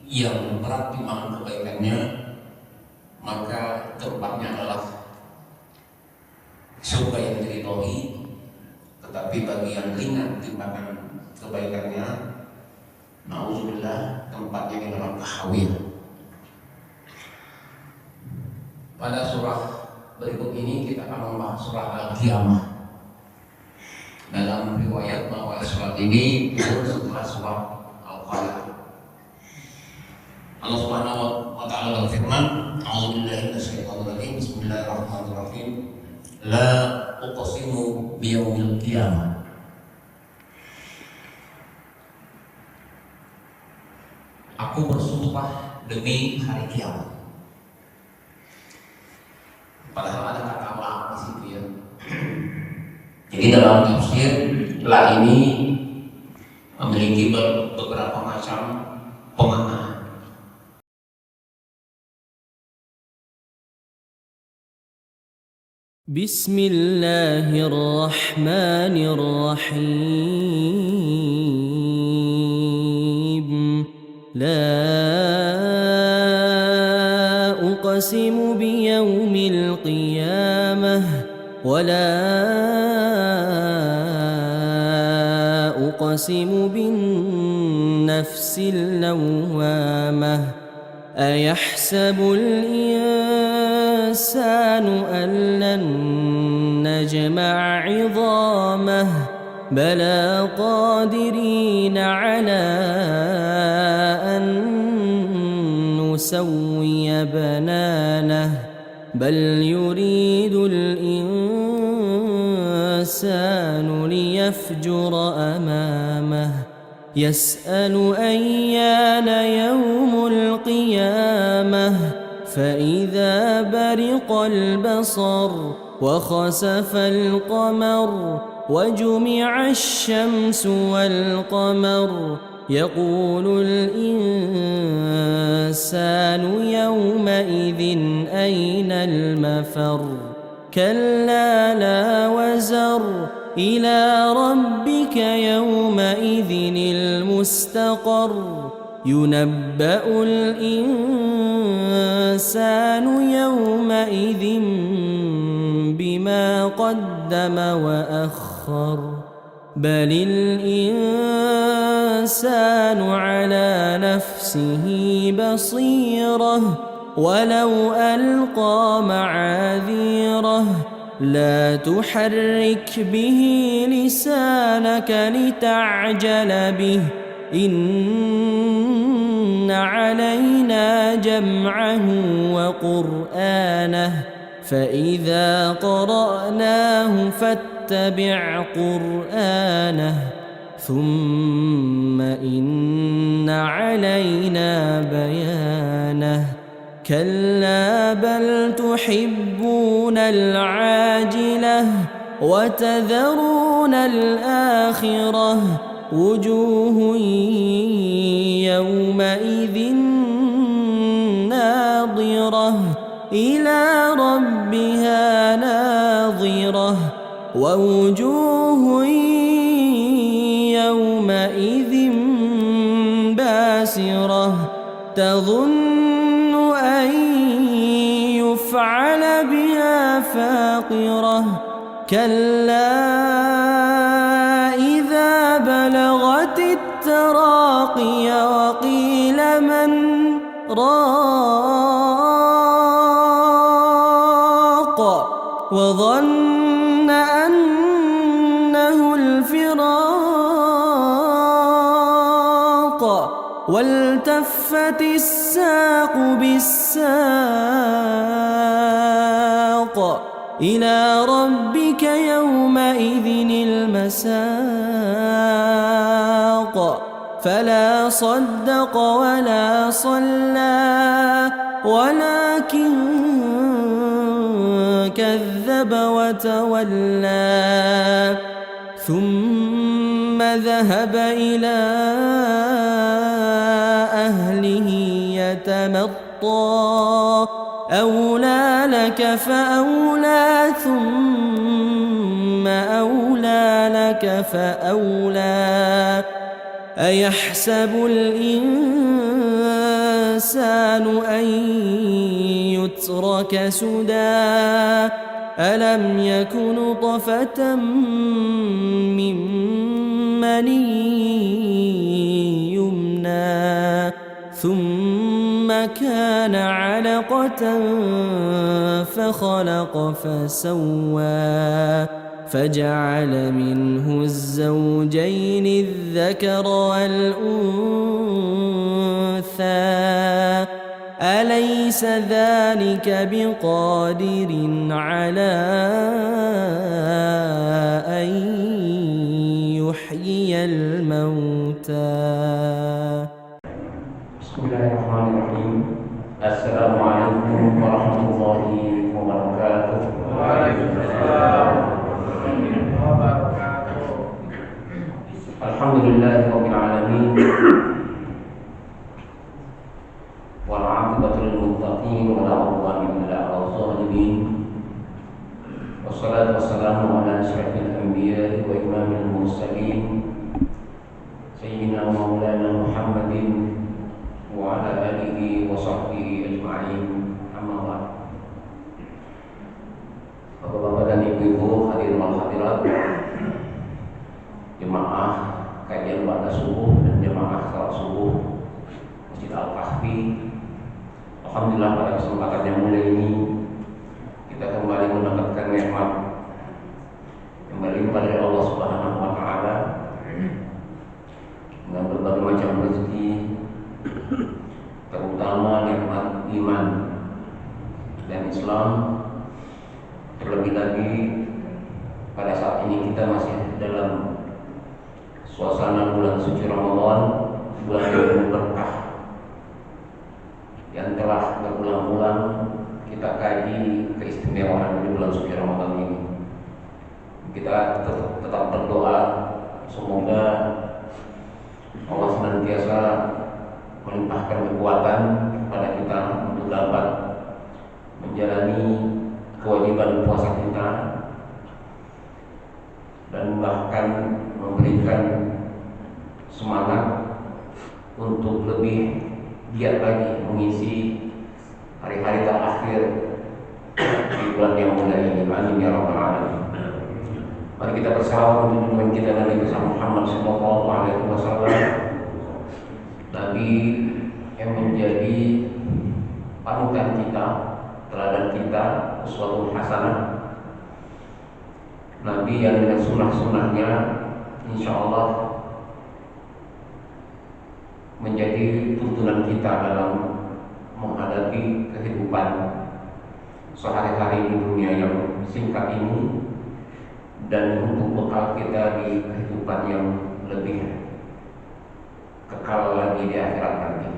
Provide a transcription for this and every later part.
yang berat timbangan kebaikannya, maka tempatnya adalah surga yang diridhoi. Tetapi bagi yang ringan timbangan kebaikannya, na'udzubillah, tempatnya di neraka hawiyah. Pada surah berikut ini kita akan membahas surah Al-Qiyamah. Dalam riwayat bahwa surat ini turun setelah surah Al-Falaq. Allah Subhanahu wa taala berfirman, "A'udzubillahi minasyaitonir rajim. Bismillahirrahmanirrahim. La uqsimu biyaumil qiyamah." Aku bersumpah demi hari kiamat. Padahal ada kata la di situ ya. Jadi dalam tafsir la ini memiliki beberapa macam pemaknaan. Bismillahirrahmanirrahim. La uqsimu biyaumil qiyamah wa la uqsimu bin nafsil lawwamah. Ayahsabul insanu an lan najma'a 'idhamah. Bala qadirina 'ala an nusawwiya bananah. Bal yuridul insanu liyafjura amamah. يسأل أيان يوم القيامة فإذا برق البصر وخسف القمر وجمع الشمس والقمر يقول الإنسان يومئذ أين المفر كلا لا وزر إلى ربك يومئذ المستقر ينبأ الإنسان يومئذ بما قدم وأخر بل الإنسان على نفسه بصيرة ولو ألقى معاذيره لا تحرك به لسانك لتعجل به إن علينا جمعه وقرآنه فإذا قرأناه فاتبع قرآنه ثم إن علينا بيانه كلا بل تحبون العاجلة وتذرون الآخرة وجوه يومئذ ناظرة إلى ربها ناظرة ووجوه يومئذ باسرة تظن أن يفعل بها فاقرة كلا إذا بلغت التراقي وقيل من راق وظن أنه الفراق والتفت الساق بالساق إلى ربك يومئذ المساق فلا صدق ولا صلى ولكن كذب وتولى ثم ذهب إلى أهله يتمطى أولى لك فأولى ثم أولى لك فأولى أيحسب الإنسان الإنسان أن يترك سدى ألم يك نطفة من مني يمنى ثم كان علقة فخلق فسوى فجعل منه الزوجين الذكر والأنثى أليس ذلك بقادر على أن يحيي الموتى. بسم الله الرحمن الرحيم. السلام عليكم ورحمة الله وبركاته. Waalaikumsalam warahmatullahi wabarakatuh. Alhamdulillahi rabbil alamin. Wal 'aqibatu lil muttaqin wa la 'udwana illa 'alal zalimin. Wassalatu wassalamu ala asyrafil anbiya'i wa imamil mursalin sayyidina wa maulana Muhammadin wa ala alihi wa sahbihi ajma'in. Amma ba'd. Bapak-bapak dan ibu-ibu, hadirin wal hadirat, jemaah kajian ba'da subuh dan jemaah salat subuh Masjid Al-Kahfi. Alhamdulillah, pada kesempatan yang mulia ini kita kembali mendapatkan nikmat yang berlimpah dari Allah Subhanahu wa taala dengan berbagai macam rezeki, terutama nikmat iman dan Islam. Terlebih lagi pada saat ini kita masih dalam suasana bulan suci Ramadan, bulan yang penuh berkah yang telah berbulan-bulan kita kaji keistimewaan di bulan suci Ramadan ini. Kita tetap berdoa semoga Allah senantiasa melimpahkan kekuatan kepada kita untuk dapat menjalani kewajiban puasa kita dan bahkan memberikan semangat untuk lebih giat lagi mengisi hari-hari terakhir di bulan yang mulia ini. Amin ya rabbal alamin. Mari kita bersalawat untuk junjungan kita Nabi Muhammad sallallahu alaihi wasallam, Nabi yang menjadi panutan kita, teladan kita, uswatun hasanah. Nabi yang dengan sunnah-sunnahnya insyaallah menjadi tuntunan kita dalam menghadapi kehidupan sehari-hari di dunia yang singkat ini dan untuk bekal kita di kehidupan yang lebih kekal lagi di akhirat nanti.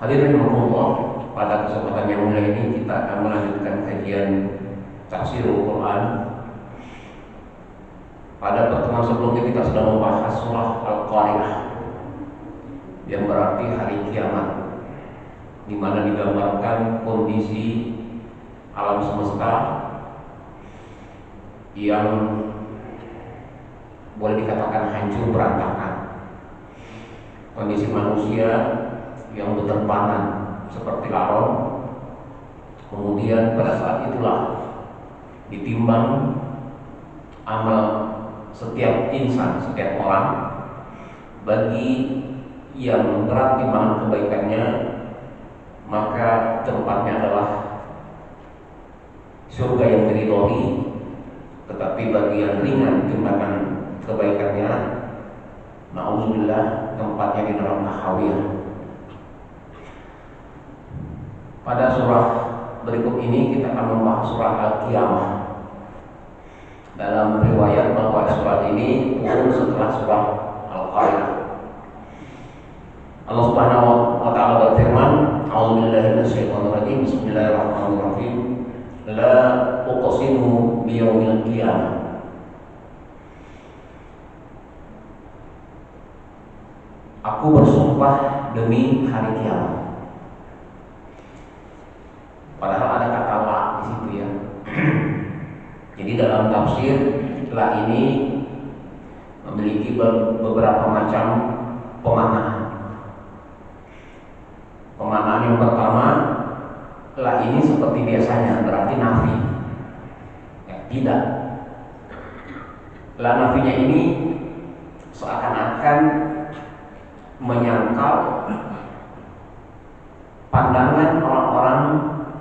Hadirin rahimakumullah, pada kesempatan yang mulia ini kita akan melanjutkan kajian tafsirul Quran. Pada pertemuan sebelumnya kita sudah membahas surah Al-Qari'ah yang berarti hari kiamat, di mana digambarkan kondisi alam semesta yang boleh dikatakan hancur berantakan, kondisi manusia yang berterbangan seperti larung. Kemudian pada saat itulah ditimbang amal setiap insan, setiap orang. Bagi yang berat timbangan kebaikannya, maka tempatnya adalah surga yang diridhoi. Tetapi bagi yang ringan timbangan kebaikannya, na'udzubillah, tempatnya di neraka khawiyah. Pada surah berikut ini kita akan membahas surah Al-Qiyamah. Dalam riwayat bahwa surah ini turun setelah surah Al-Qari'ah. Allah Subhanahu wa taala berfirman, "A'udzubillahi minasyaitonir rajim. Bismillahirrahmanirrahim. La uqsimu biyaumil qiyamah." Aku bersumpah demi hari kiamat. Padahal ada kata la di situ ya. Jadi dalam tafsir la ini memiliki beberapa macam pemaknaan. seperti biasanya, berarti nafi. Ya, tidak. La nafinya ini seakan-akan menyangkal pandangan orang-orang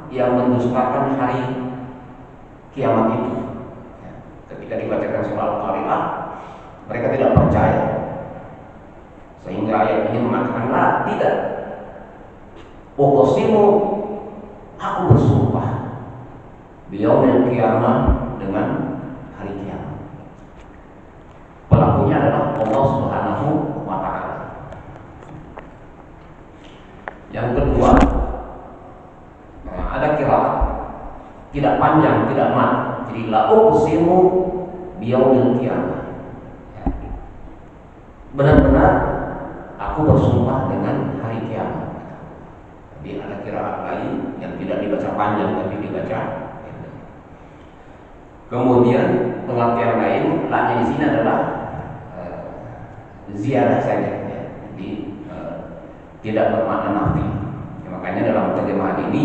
yang mendustakan hari kiamat itu. Ya, ketika dibacakan surah Al-Qari'ah, mereka tidak percaya. Sehingga ayat ini mengatakan, la, tidak. Uqsimu, aku bersumpah biyaumil qiyamah, dengan hari kiamat. Pelakunya adalah Allah Subhanahu wa ta'ala. Yang kedua, ada qiraat tidak panjang, tidak mat. Jadi la uqsimu biyaumil qiyamah. Benar-benar aku bersumpah dengan hari kiamat. Jadi ada qiraat lain yang tidak dibaca panjang tapi dibaca. Kemudian pengertian lain, la-nya di sini adalah ziyadah saja, ya. Jadi tidak bermakna nafi. Ya, makanya dalam terjemahan ini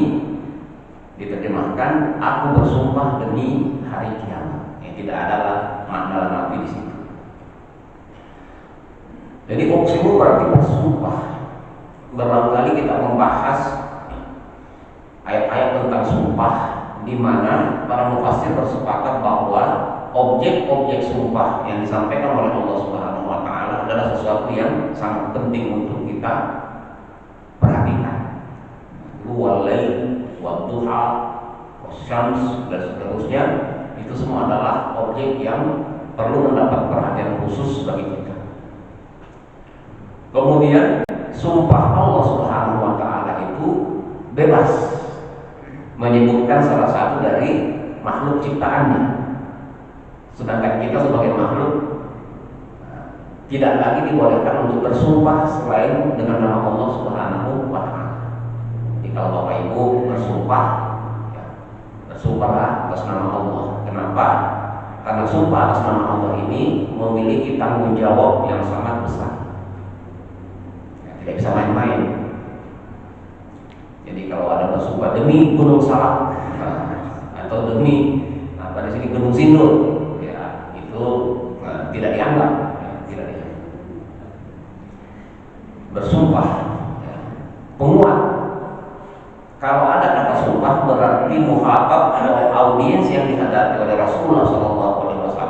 diterjemahkan aku bersumpah demi hari kiamat. Ya, tidak ada makna nafi di situ. Jadi uqsimu berarti bersumpah. Beberapa kali kita membahas ayat-ayat tentang sumpah, di mana para mufassir bersepakat bahwa objek-objek sumpah yang disampaikan oleh Allah Subhanahu wa ta'ala adalah sesuatu yang sangat penting untuk kita perhatikan. Wal-lail, wad-duha, wasyams, dan seterusnya, itu semua adalah objek yang perlu mendapat perhatian khusus bagi kita. Kemudian sumpah Allah Subhanahu wa ta'ala itu bebas menyebutkan salah satu dari makhluk ciptaannya. Sedangkan kita sebagai makhluk tidak lagi dibolehkan untuk bersumpah selain dengan nama Allah Subhanahu wa ta'ala. Jadi kalau Bapak Ibu bersumpah, ya, bersumpahlah atas nama Allah. Kenapa? Karena sumpah atas nama Allah ini memiliki tanggung jawab yang sangat besar. Tidak bisa main-main. Jadi kalau ada bersumpah demi Gunung Salak, atau demi di sini Gunung Sindur, ya itu tidak dianggap, ya, tidak dianggap. Bersumpah, ya, penguat. Kalau ada kata sumpah berarti muhatab atau audiens yang dihadapi oleh Rasulullah SAW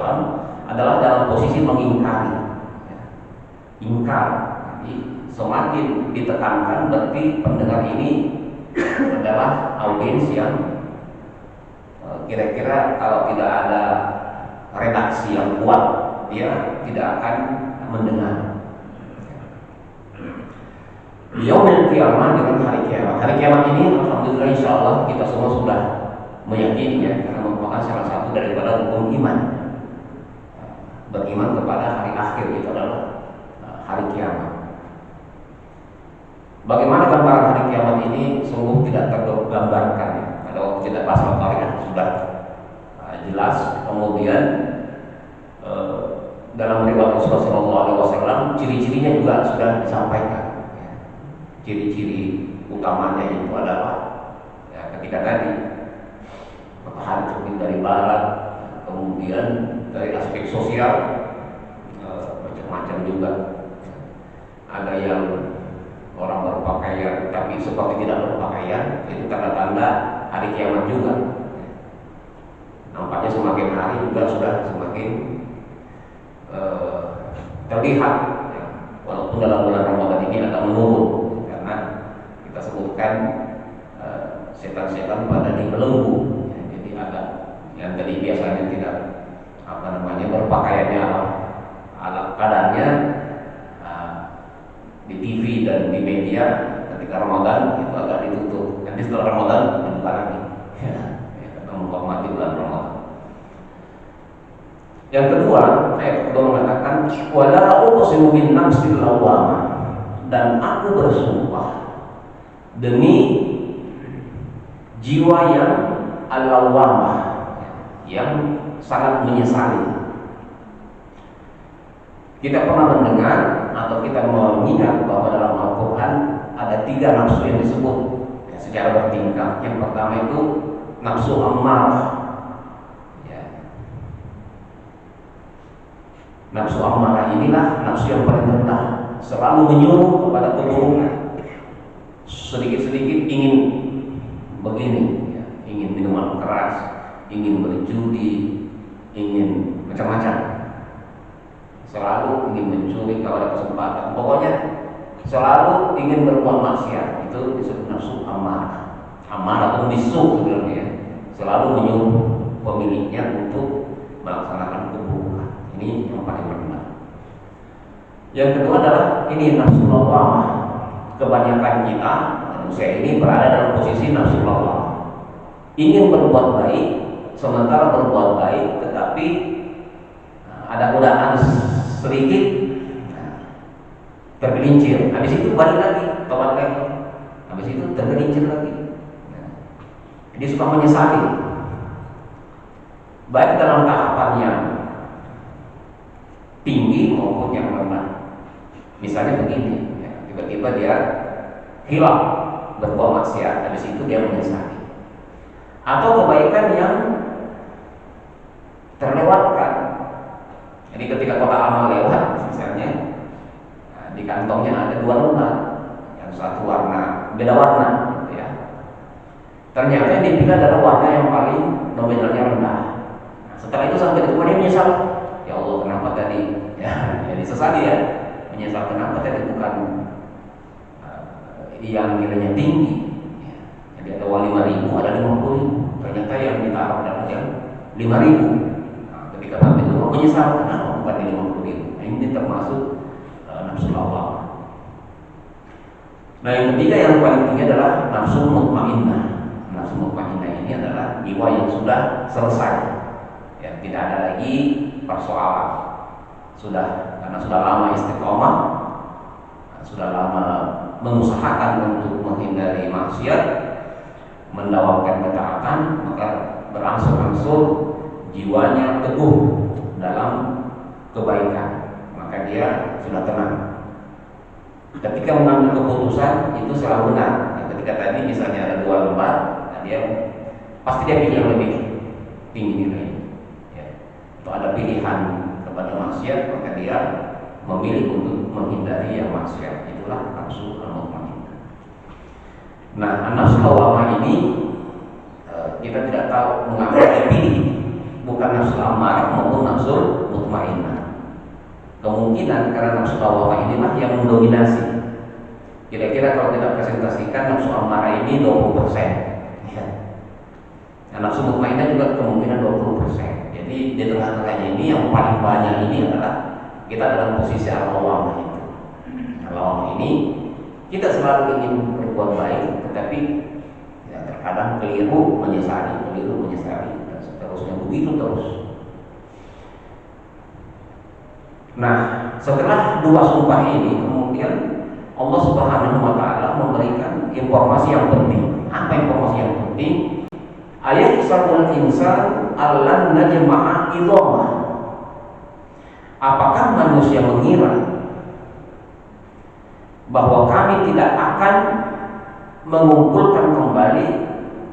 adalah dalam posisi mengingkari, ya. Ingkar. Semakin ditekankan berarti pendengar ini adalah audiens yang kira-kira kalau tidak ada redaksi yang kuat dia tidak akan mendengar. Yaumil qiyamah, dengan hari kiamat. Hari kiamat ini alhamdulillah insyaallah kita semua sudah meyakini, ya, karena merupakan salah satu daripada rukun iman. Beriman kepada hari akhir itu adalah hari kiamat. Bagaimana gambaran hari kiamat ini sungguh tidak tergambarkan, ya. Pada waktu kita bahas Al-Qari'ah sudah jelas. Kemudian dalam riwayat Rasulullah SAW ciri-cirinya juga sudah disampaikan, ya. Ciri-ciri utamanya itu adalah, ya, ketika tadi matahari terbit dari barat, kemudian dari aspek sosial macam-macam juga. Ada yang orang berpakaian tapi seperti tidak berpakaian, itu tanda-tanda hari kiamat juga. Nampaknya semakin hari juga sudah semakin terlihat, ya. Walaupun dalam bulan Ramadan ini agak menurun, karena kita sebutkan setan-setan pada dibelenggu, ya. Jadi ada yang tadi biasanya tidak berpakaiannya ala kadarnya, di TV dan di media ketika Ramadan itu agak ditutup. Nanti setelah Ramadan dibuka lagi, kita menghormati bulan Ramadan. Yang kedua, ayat kedua mengatakan wala uqsimu bin nafsil lawwamah, dan aku bersumpah demi jiwa yang al-lawwamah, yang sangat menyesali. Kita pernah mendengar atau kita mengingat bahwa dalam Al-Quran ada 3 nafsu yang disebut, ya, secara bertingkat. Yang pertama itu nafsu amarah. Ya. Nafsu amarah inilah nafsu yang paling rendah, selalu menyuruh kepada keburukan. Sedikit-sedikit ingin begini, ya, ingin minuman keras, ingin berjudi, ingin macam-macam. Selalu ingin mencuri kalau ada kesempatan. Pokoknya selalu ingin berbuat maksiat. Itu disebut nafsu amarah. Amarah atau bisu sebenarnya. Selalu menyuruh pemiliknya untuk melaksanakan keburukan. Ini yang paling rendah. Yang kedua adalah ini nafsu lawamah. Kebanyakan kita manusia ini berada dalam posisi nafsu lawamah. Ingin berbuat baik, sementara berbuat baik tetapi ada godaan sedikit, tergelincir. Habis itu balik lagi, tobat lagi. Habis itu tergelincir lagi. Jadi suka menyesali, baik dalam tahapan yang tinggi maupun yang rendah. Misalnya begini, ya, tiba-tiba dia hilang berbuat maksiat, habis itu dia menyesali. Atau kebaikan yang terlewatkan. Jadi ketika kotak amal lewat, misalnya di kantongnya ada 2 lembar, yang satu warna beda warna, gitu ya. Ternyata yang dipilih adalah warna yang paling nominalnya rendah. Nah, setelah itu sampai di rumah dia menyesal, ya Allah kenapa tadi, ya disesali ya, menyesal kenapa tadi bukan yang nilainya tinggi. Ya. Jadi ada 5.000, ada 50.000. Ternyata yang ditaruh adalah yang 5.000. Ketika sampai itu menyesal kenapa bukan 50.000. Nah, ini termasuk nafsu lawamah. Nah, yang ketiga yang paling tinggi adalah nafsu mutmainnah. Nafsu mutmainnah ini adalah jiwa yang sudah selesai, ya, tidak ada lagi persoalan. Karena sudah lama istiqomah, sudah lama mengusahakan untuk menghindari maksiat, mendawamkan ketaatan, maka berangsur-angsur jiwanya teguh dalam kebaikan, maka dia sudah tenang. Ketika mengambil keputusan itu selalu benar. Ketika tadi misalnya ada 2 lembar, nah dia pasti dia pilih yang lebih tinggi nilai. Ya. Kalau ada pilihan kepada maksiat, maka dia memilih untuk menghindari yang maksiat. Itulah nafsu al-mutmainnah. Nah, nafsu lawamah ini kita tidak tahu mengapa dia pilih, bukan nafsu amarah maupun nafsu mutmainnah. Kemungkinan karena nafsu lawamah inilah yang mendominasi. Kira-kira kalau kita presentasikan nafsu amarah ini 20%, ya. Nah, nafsu mutmainnah juga kemungkinan 20%. Jadi di tengah-tengahnya ini yang paling banyak ini adalah kita dalam posisi al-lawamah itu. Al-lawamah ini kita selalu ingin berbuat baik, tetapi ya, terkadang keliru menyesali, dan seterusnya begitu terus. Nah, setelah 2 sumpah ini, kemudian Allah Subhanahu wa Ta'ala memberikan informasi yang penting. Apa informasi yang penting? Ayat sabul insan allan najma'a idhamah. Apakah manusia mengira bahwa kami tidak akan mengumpulkan kembali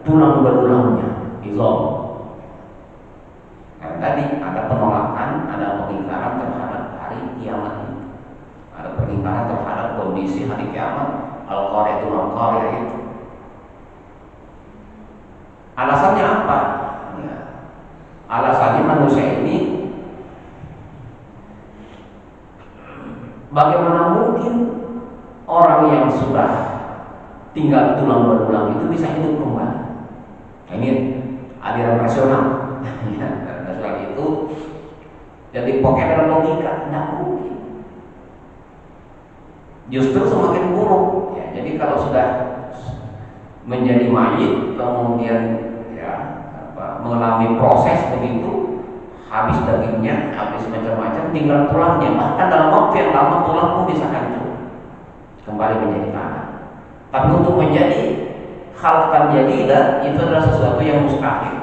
tulang belulangnya, idham? Nah, tadi ada penolakan, ada pengingkaran terhadap hari kiamat itu. Ada pengingkaran terhadap kondisi hari kiamat, al-qari'atul al-qari'ah itu. Alasannya apa? Ya. Alasannya manusia ini bagaimana mungkin orang yang sudah tinggal tulang belulang itu bisa hidup kembali? Nah, ini aliran rasional. Rasional itu jadi pokoknya dalam logika tidak mungkin. Justru semakin buruk. Ya, jadi kalau sudah menjadi mayit, kemudian ya, mengalami proses begitu, habis dagingnya, habis macam-macam, tinggal tulangnya. Bahkan dalam waktu yang lama tulang pun bisa hancur, kembali menjadi tanah. Tapi untuk menjadi khalqan jadidah itu adalah sesuatu yang mustahil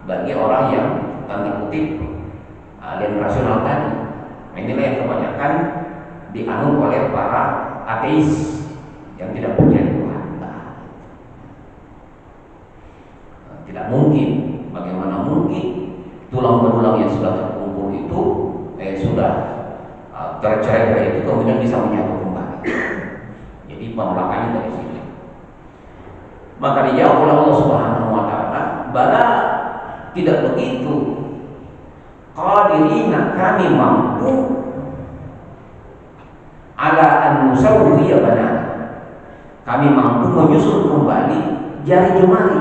bagi orang yang tanda kutip alien rasional tadi. Nah, inilah yang kebanyakan dianut oleh para ateis yang tidak percaya Tuhan. Tidak mungkin. Bagaimana mungkin tulang belulang yang sudah terkumpul itu sudah tercerai itu kemudian bisa menyatu kembali. Jadi penolakannya dari sini. Maka dijawab oleh Allah Subhanahu wa taala, "Bala, tidak begitu. Qadirina, kami mampu ala an nusawwiya banana. Kami mampu menyusun kembali jari jemari."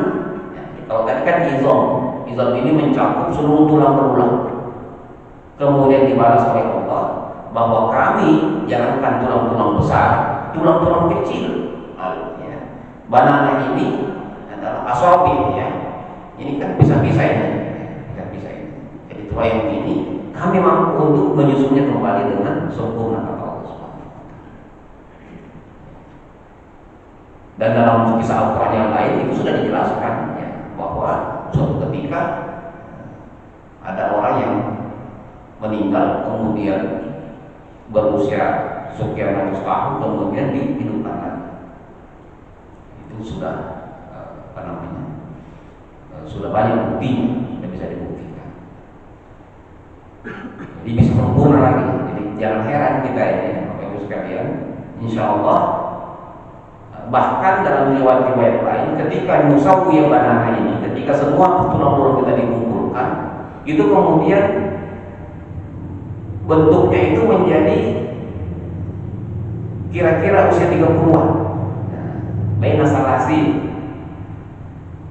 Kalau tadi kan izom ini mencakup seluruh tulang belulang. Kemudian dibalas oleh Allah bahwa kami jangankan tulang-tulang besar, tulang-tulang kecil. Banana ini adalah asobi, ya. Ini kan bisa-bisa ini. Jadi tulang yang ini kami mampu untuk menyusunnya kembali dengan sempurna, kata Allah Subhanahu wa taala. Dan dalam kisah Al-Quran yang lain itu sudah dijelaskan, ya, bahwa suatu ketika ada orang yang meninggal kemudian berusia sekian ratus tahun kemudian dihidupkan lagi. Itu sudah sudah banyak buktinya, sudah bisa dibuktikan. Jadi bisa sempurna lagi. Jadi jangan heran kita ini, Bapak Ibu sekalian, insya Allah. Bahkan dalam riwayat lain, ketika nusawwi banana ini, ketika semua tulang-tulang kita dikumpulkan, itu kemudian bentuknya itu menjadi kira-kira usia 30-an. Baina salasi.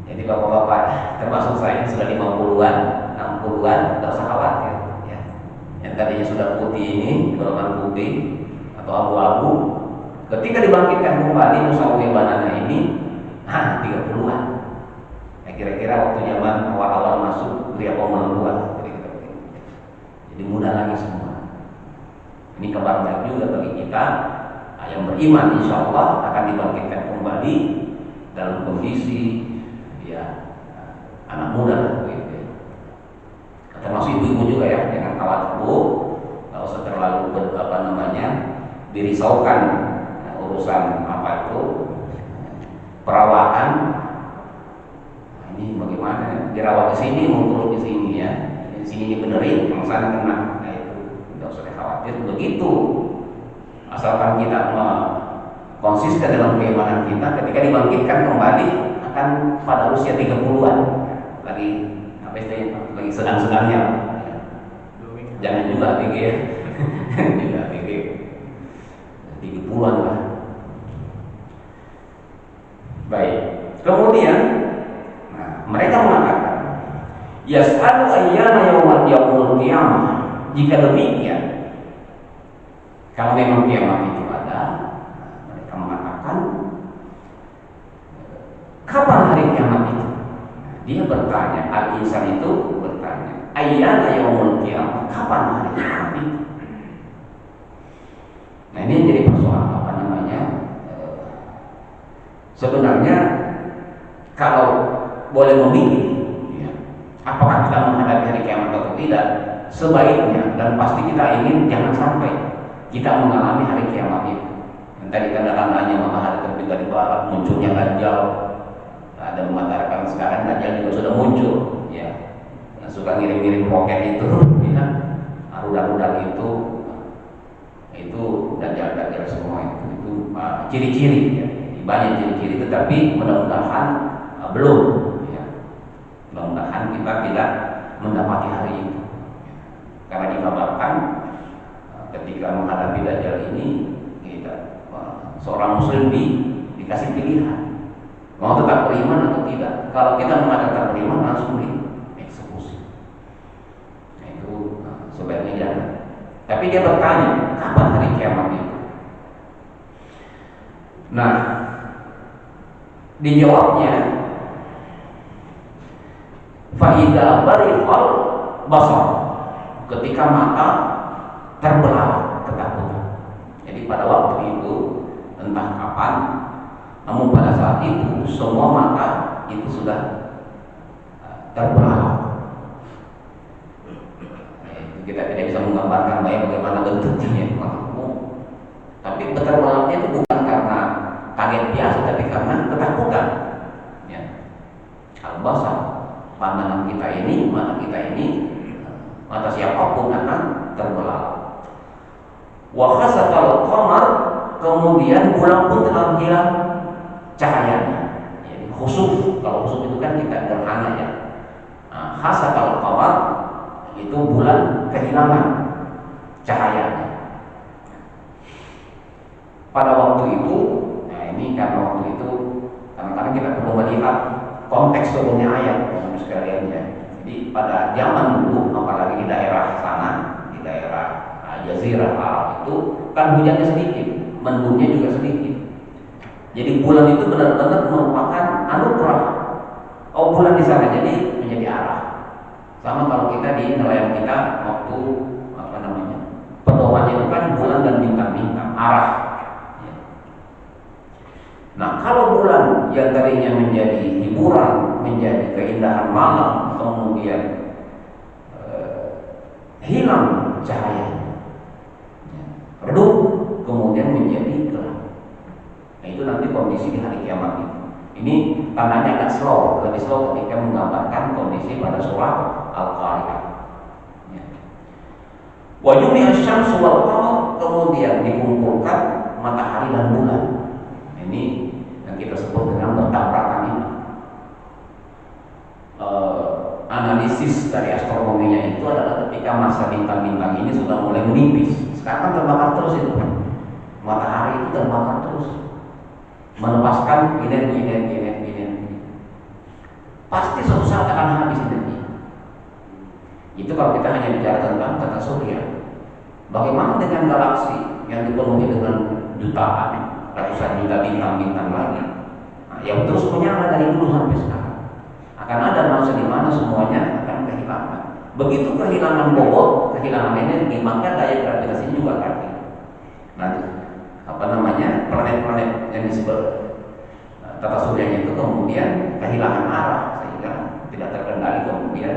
Jadi bapak-bapak, termasuk saya sudah 50-an, 60-an, tidak usah khawatir, ya. Yang tadinya sudah putih ini, golongan putih atau abu-abu, ketika dibangkitkan kembali nusawwi banana ini, 30-an. Ya, kira-kira waktu zaman awal-awal masuk pria pemerluan. Jadi mudah lagi semua. Ini kabar baik juga bagi kita yang beriman, insya Allah akan dibangkitkan kembali dalam kondisi, ya, anak muda, gitu. Termasuk ibu-ibu juga, ya, jangan khawatir Bu, nggak usah terlalu dirisaukan urusan apa itu perawatan. Ini bagaimana dirawat di sini, muncul di sini, ya, di sini dibenerin, yang sana kena, nah itu tidak usah khawatir begitu. Asalkan kita konsisten dalam keimanan kita, ketika dibangkitkan kembali akan pada usia 30-an, lagi apa istilahnya, lagi sedang-sedangnya. Jangan juga ABG, ya. Juga ABG 30-an lah. Baik. Kemudian mereka mengatakan, yas'alu ayyana yaumul qiyamah. Jika demikian, kalau memang kiamat itu ada, mereka mengatakan, kapan hari kiamat itu? Dia bertanya, al-insan itu bertanya, ayyana yaumul qiyamah, kapan hari kiamat itu? Nah, ini jadi persoalan apa namanya? Sebenarnya kalau boleh memilih, ya, apakah kita menghadapi hari kiamat atau tidak, sebaiknya dan pasti kita ingin jangan sampai kita mengalami hari kiamat itu. Yang tadi tanda-tandanya matahari terbit dari barat, munculnya Dajjal. Ada mengatakan sekarang Dajjal juga sudah muncul, ya. Yang suka ngirim-ngirim roket itu, ya, rudal-rudal itu Dajjal semua itu ciri-ciri, ya. Banyak ciri-ciri, tetapi mudah-mudahan belum, ya. Mudah-mudahan kita tidak mendapati hari itu, karena dikabarkan ketika menghadapi Dajjal ini, kita, seorang muslim dikasih pilihan mau tetap beriman atau tidak. Kalau kita mengatakan beriman, langsung dieksekusi. Nah, itu sebaiknya jangan. Tapi dia bertanya, kapan hari kiamat itu? Nah, dijawabnya, fa'idha bariqal basar, ketika mata terbelalak ketakutan. Jadi pada waktu itu entah kapan, namun pada saat itu semua mata itu sudah terbelalak. Kita tidak bisa menggambarkan bagaimana bentuknya matamu, tapi terbelalaknya itu bukan karena kaget biasa, tapi karena ketakutan. Ya. Al-basar kemudian bulan pun telah hilang cahayanya. Jadi khusuf, kalau khusuf itu kan kita gerhana ya. Nah, khasafal qamar itu bulan kehilangan cahayanya. Pada waktu itu, nah ini karena waktu itu kadang-kadang kita perlu melihat konteks turunnya ayat sekalian ya. Jadi pada zaman dulu, apalagi di daerah sana, di daerah Jazirah Arab itu kan hujannya sedikit, mendungnya juga sedikit. Jadi bulan itu benar-benar merupakan anugerah. Oh, bulan di sana jadi menjadi arah. Sama kalau kita di nelayan kita waktu apa namanya pedoman itu kan bulan dan bintang-bintang arah. Ya. Nah kalau bulan yang tadinya menjadi hiburan, menjadi keindahan malam, kemudian hilang cahaya, redup, kemudian menjadi gelap. Nah itu nanti kondisi di hari kiamat itu. Ini tandanya agak slow, lebih slow ketika menggambarkan kondisi pada surah Al-Qari'ah. Ya. Wa jumi'a asy-syamsu wal qamar, kemudian dikumpulkan matahari dan bulan. Ini yang kita sebut dengan bertabrakan ini. Analisis dari astronominya itu adalah ketika masa bintang-bintang ini sudah mulai menipis. Sekarang terbakar terus itu. Matahari itu terbakar terus, melepaskan energi. Pasti suatu saat akan habis energi. Itu kalau kita hanya bicara tentang tata surya. Bagaimana dengan galaksi yang dipenuhi dengan jutaan, ratusan juta bintang-bintang lagi, nah, yang terus menyala dari dulu sampai sekarang. Akan ada masa di mana semuanya akan kehilangan. Begitu kehilangan bobot, kehilangan energi, maka daya gravitasi juga akan hilang. Nanti apa namanya planet-planet yang disebut tata suryanya itu kemudian kehilangan arah sehingga tidak terkendali, kemudian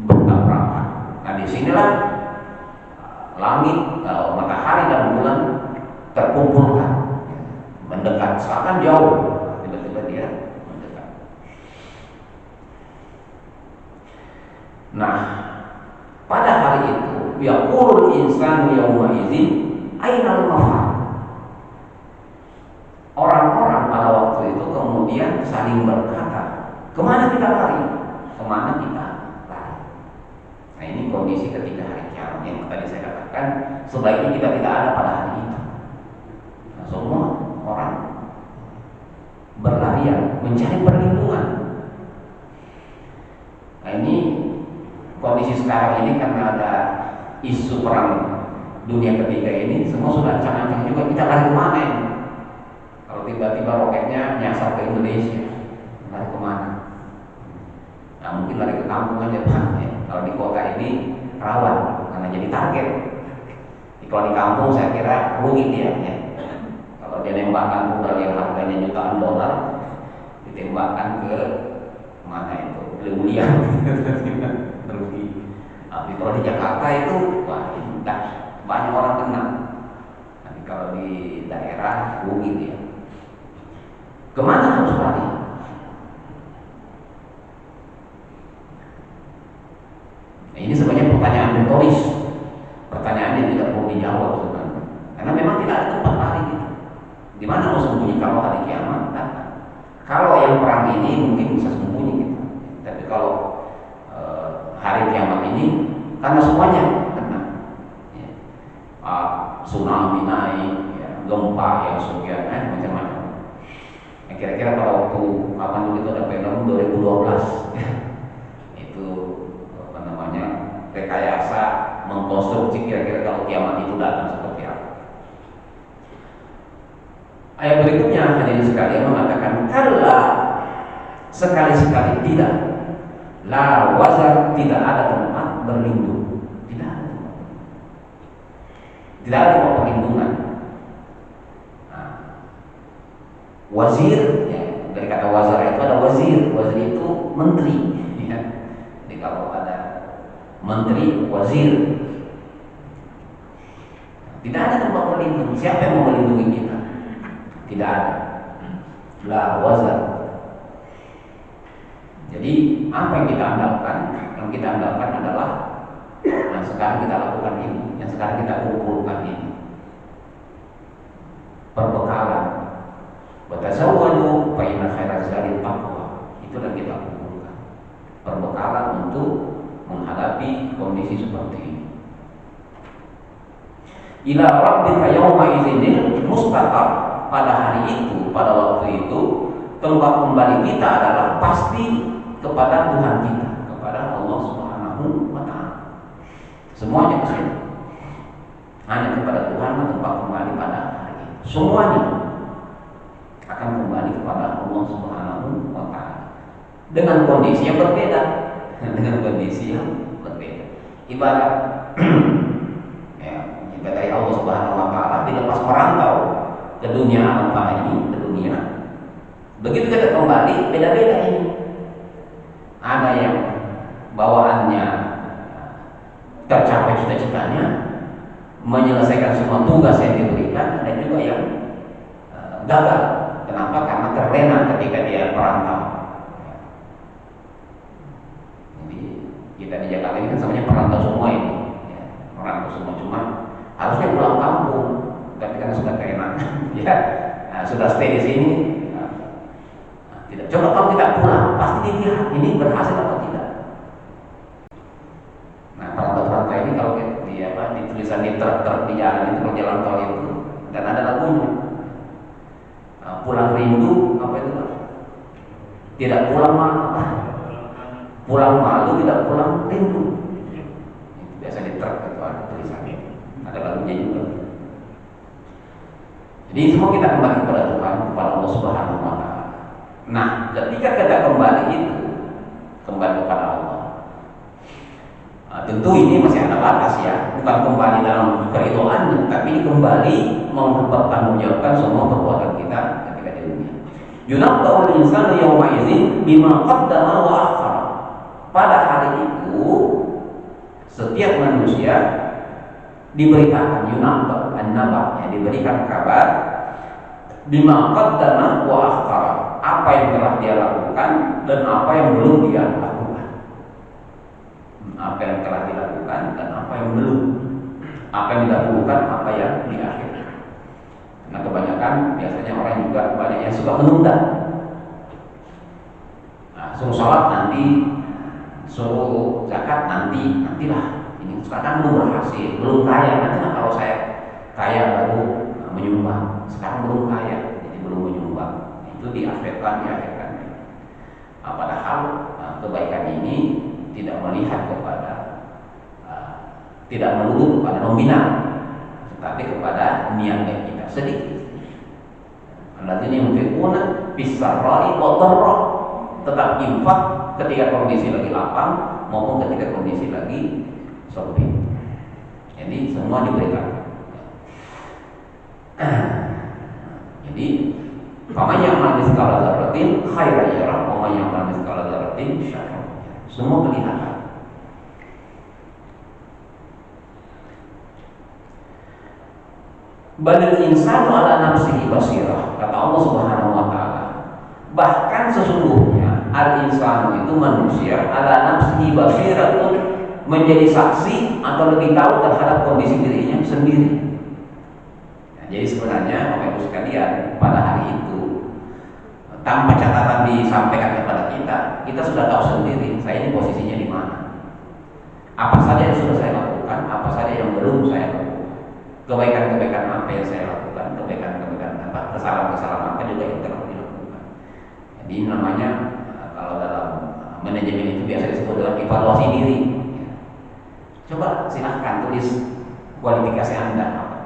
bertabrakan. Nah disinilah langit, matahari dan bulan terkumpulkan, mendekat, seakan jauh, tiba-tiba dia mendekat. Nah pada hari itu yaqulul insanu yawma idzin ainal mafar. Orang-orang pada waktu itu kemudian saling berkata, kemana kita lari? Kemana kita lari? Nah ini kondisi ketika hari kiamat yang tadi saya katakan, sebaiknya kita tidak ada pada hari itu. Nah, semua orang berlarian mencari perlindungan. Nah ini kondisi sekarang ini karena ada isu perang dunia ketiga ini, semua sudah ancang-ancang juga kita lari kemana ini? Kalau tiba-tiba roketnya nyasar ke Indonesia, lari kemana? Nah mungkin lari ke kampung aja Pak ya. Kalau di kota ini rawan karena jadi target. Kalau di kampung saya kira rugi dia ya. Kalau dia nembakkan rudal yang harganya jutaan dolar, ditembakkan ke mana itu Lemulia rugi. Tapi kalau di Jakarta itu wah banyak orang kena. Tapi kalau di daerah rugi dia. Kemana harus lari? Nah, ini sebenarnya pertanyaan retoris, pertanyaan yang tidak perlu dijawab sebenarnya. Karena memang tidak ada tempat lari gitu. Di mana mau sembunyi kalau hari kiamat? Nah, kalau yang perang ini mungkin bisa sembunyi gitu. Tapi kalau hari kiamat ini karena semuanya kena. Ya. Tsunami naik, ya, gempa yang sekian, macam-macam. Nah, kira-kira pada waktu kapan itu ada film 2012 ya. Itu apa namanya rekayasa mengkonstruksi kira-kira kalau kiamat itu datang seperti apa. Ayat berikutnya hadirin sekalian mengatakan kalla, sekali-sekali tidak, la wazar, tidak ada tempat berlindung, tidak ada tempat perlindungan. Wazir, ya, dari kata wazar itu ada wazir itu menteri. Ya. Jadi kalau ada menteri, wazir, tidak ada tempat berlindung. Siapa yang mau melindungi kita? Tidak ada. La wazar. Jadi apa yang kita andalkan? Yang kita andalkan adalah yang sekarang kita lakukan ini, yang sekarang kita kumpulkan ini. Watazawwadu fa inna khairaz zadi taqwa. Itulah kita kumpulkan perbekalan untuk menghadapi kondisi seperti ini. Ila rabbika yawma idzin mustaqar. Pada hari itu, pada waktu itu, tempat kembali kita adalah pasti kepada Tuhan kita, kepada Allah Subhanahu wa taala. Semuanya ke situ. Hanya kepada Tuhan tempat kembali pada hari itu. Semuanya akan kembali kepada Allah Subhanahu wa taala. Dengan kondisi yang berbeda, dengan kondisi yang berbeda. Ibarat ya, dari Allah Subhanahu wa taala dilepas merantau ke dunia apa ini, ke dunia. Begitu kita kembali, beda-beda ini. Ada yang bawaannya tercapai cita-citanya, menyelesaikan semua tugas yang diberikan, dan juga yang gagal. Kenapa? Karena terlena ketika dia merantau. Jadi kita di Jakarta ini kan semuanya perantau semua ini, ya, merantau semua, cuma harusnya pulang kampung, tapi karena sudah keenakan, ya, sudah stay di sini. Tidak. Coba kalau kita pulang, pasti dilihat ini berhasil atau tidak. Nah, perantau-perantau ini kalau di tulisan di truk di jalan itu, jalan tol itu, dan ada lagunya. Pulang rindu, apa itu? Tidak pulang malu, pulang malu tidak pulang rindu. Itu biasa di truk itu ada tulisannya, ada lagunya juga. Jadi semua kita kembali kepada Tuhan, kepada Allah Subhanahu wa taala. Nah, ketika kita kembali itu, kembali kepada Allah. Tentu ini masih ada batas ya, bukan kembali dalam keridoannya, tapi kembali mempertanggungjawabkan semua perbuatan kita ketika di dunia. Yunabba'ul insanu yawma idzin bima qaddama wa akhara. Pada hari itu setiap manusia diberitakan yunabba, an-naba, yang diberikan kabar bima qaddama wa akhara, apa yang telah dia lakukan dan apa yang belum dia lakukan. Apa yang telah dilakukan dan apa yang belum, apa yang didahulukan, apa yang diakhirkan. Karena kebanyakan biasanya orang juga banyak yang suka menunda. Nah, suruh sholat nanti, suruh zakat nantilah. Ini sekarang belum berhasil, belum kaya. Nanti kalau saya kaya baru menyumbang. Sekarang belum kaya, jadi belum menyumbang. Itu diakhirkan. Padahal kebaikan ini tidak melihat kepada, tidak melulu kepada nominal, tetapi kepada niat baik kita sedikit. Alladzina yunfiquna fis-sarra'i wad-dharra, tetap infak ketika kondisi lagi lapang maupun ketika kondisi lagi sempit. Jadi semua diberitakan. Jadi faman ya'mal mithqala dzarratin khairan yarah wa man ya'mal mithqala dzarratin syarran. Semua kelihatan. Badal insanu ala nafsihi basirah, kata Allah Subhanahu wa taala. Bahkan sesungguhnya al-insanu itu manusia ala nafsihi basirah, itu menjadi saksi atau lebih tahu terhadap kondisi dirinya sendiri. Nah, jadi sebenarnya Bapak Ibu sekalian, pada hari itu tanpa catatan disampaikan kepada kita sudah tahu sendiri saya ini posisinya di mana. Apa saja yang sudah saya lakukan, apa saja yang belum saya lakukan. Kebaikan-kebaikan apa yang saya lakukan, kebaikan-kebaikan apa, kesalahan-kesalahan apa juga yang telah dilakukan. Jadi namanya kalau dalam manajemen itu biasa disebut dengan evaluasi diri. Coba silahkan tulis kualifikasi Anda apa.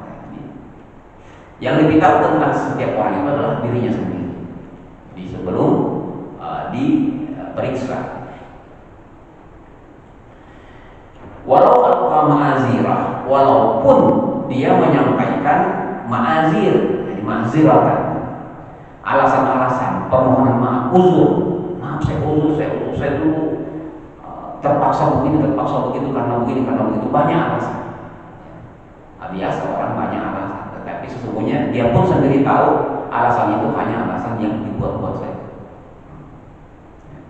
Yang lebih tahu tentang setiap orang itu adalah dirinya sendiri. Jadi sebelum diperiksa. Walau alqa ma'azirah, walaupun dia menyampaikan ma'azir, jadi ma'ziratan, alasan-alasan permohonan maaf, uzur, maaf saya dulu terpaksa begini, terpaksa begitu, karena begini, karena begitu, banyak alasan. Biasa orang banyak alasan, tetapi sesungguhnya dia pun sendiri tahu alasan itu hanya alasan yang dibuat-buat saja.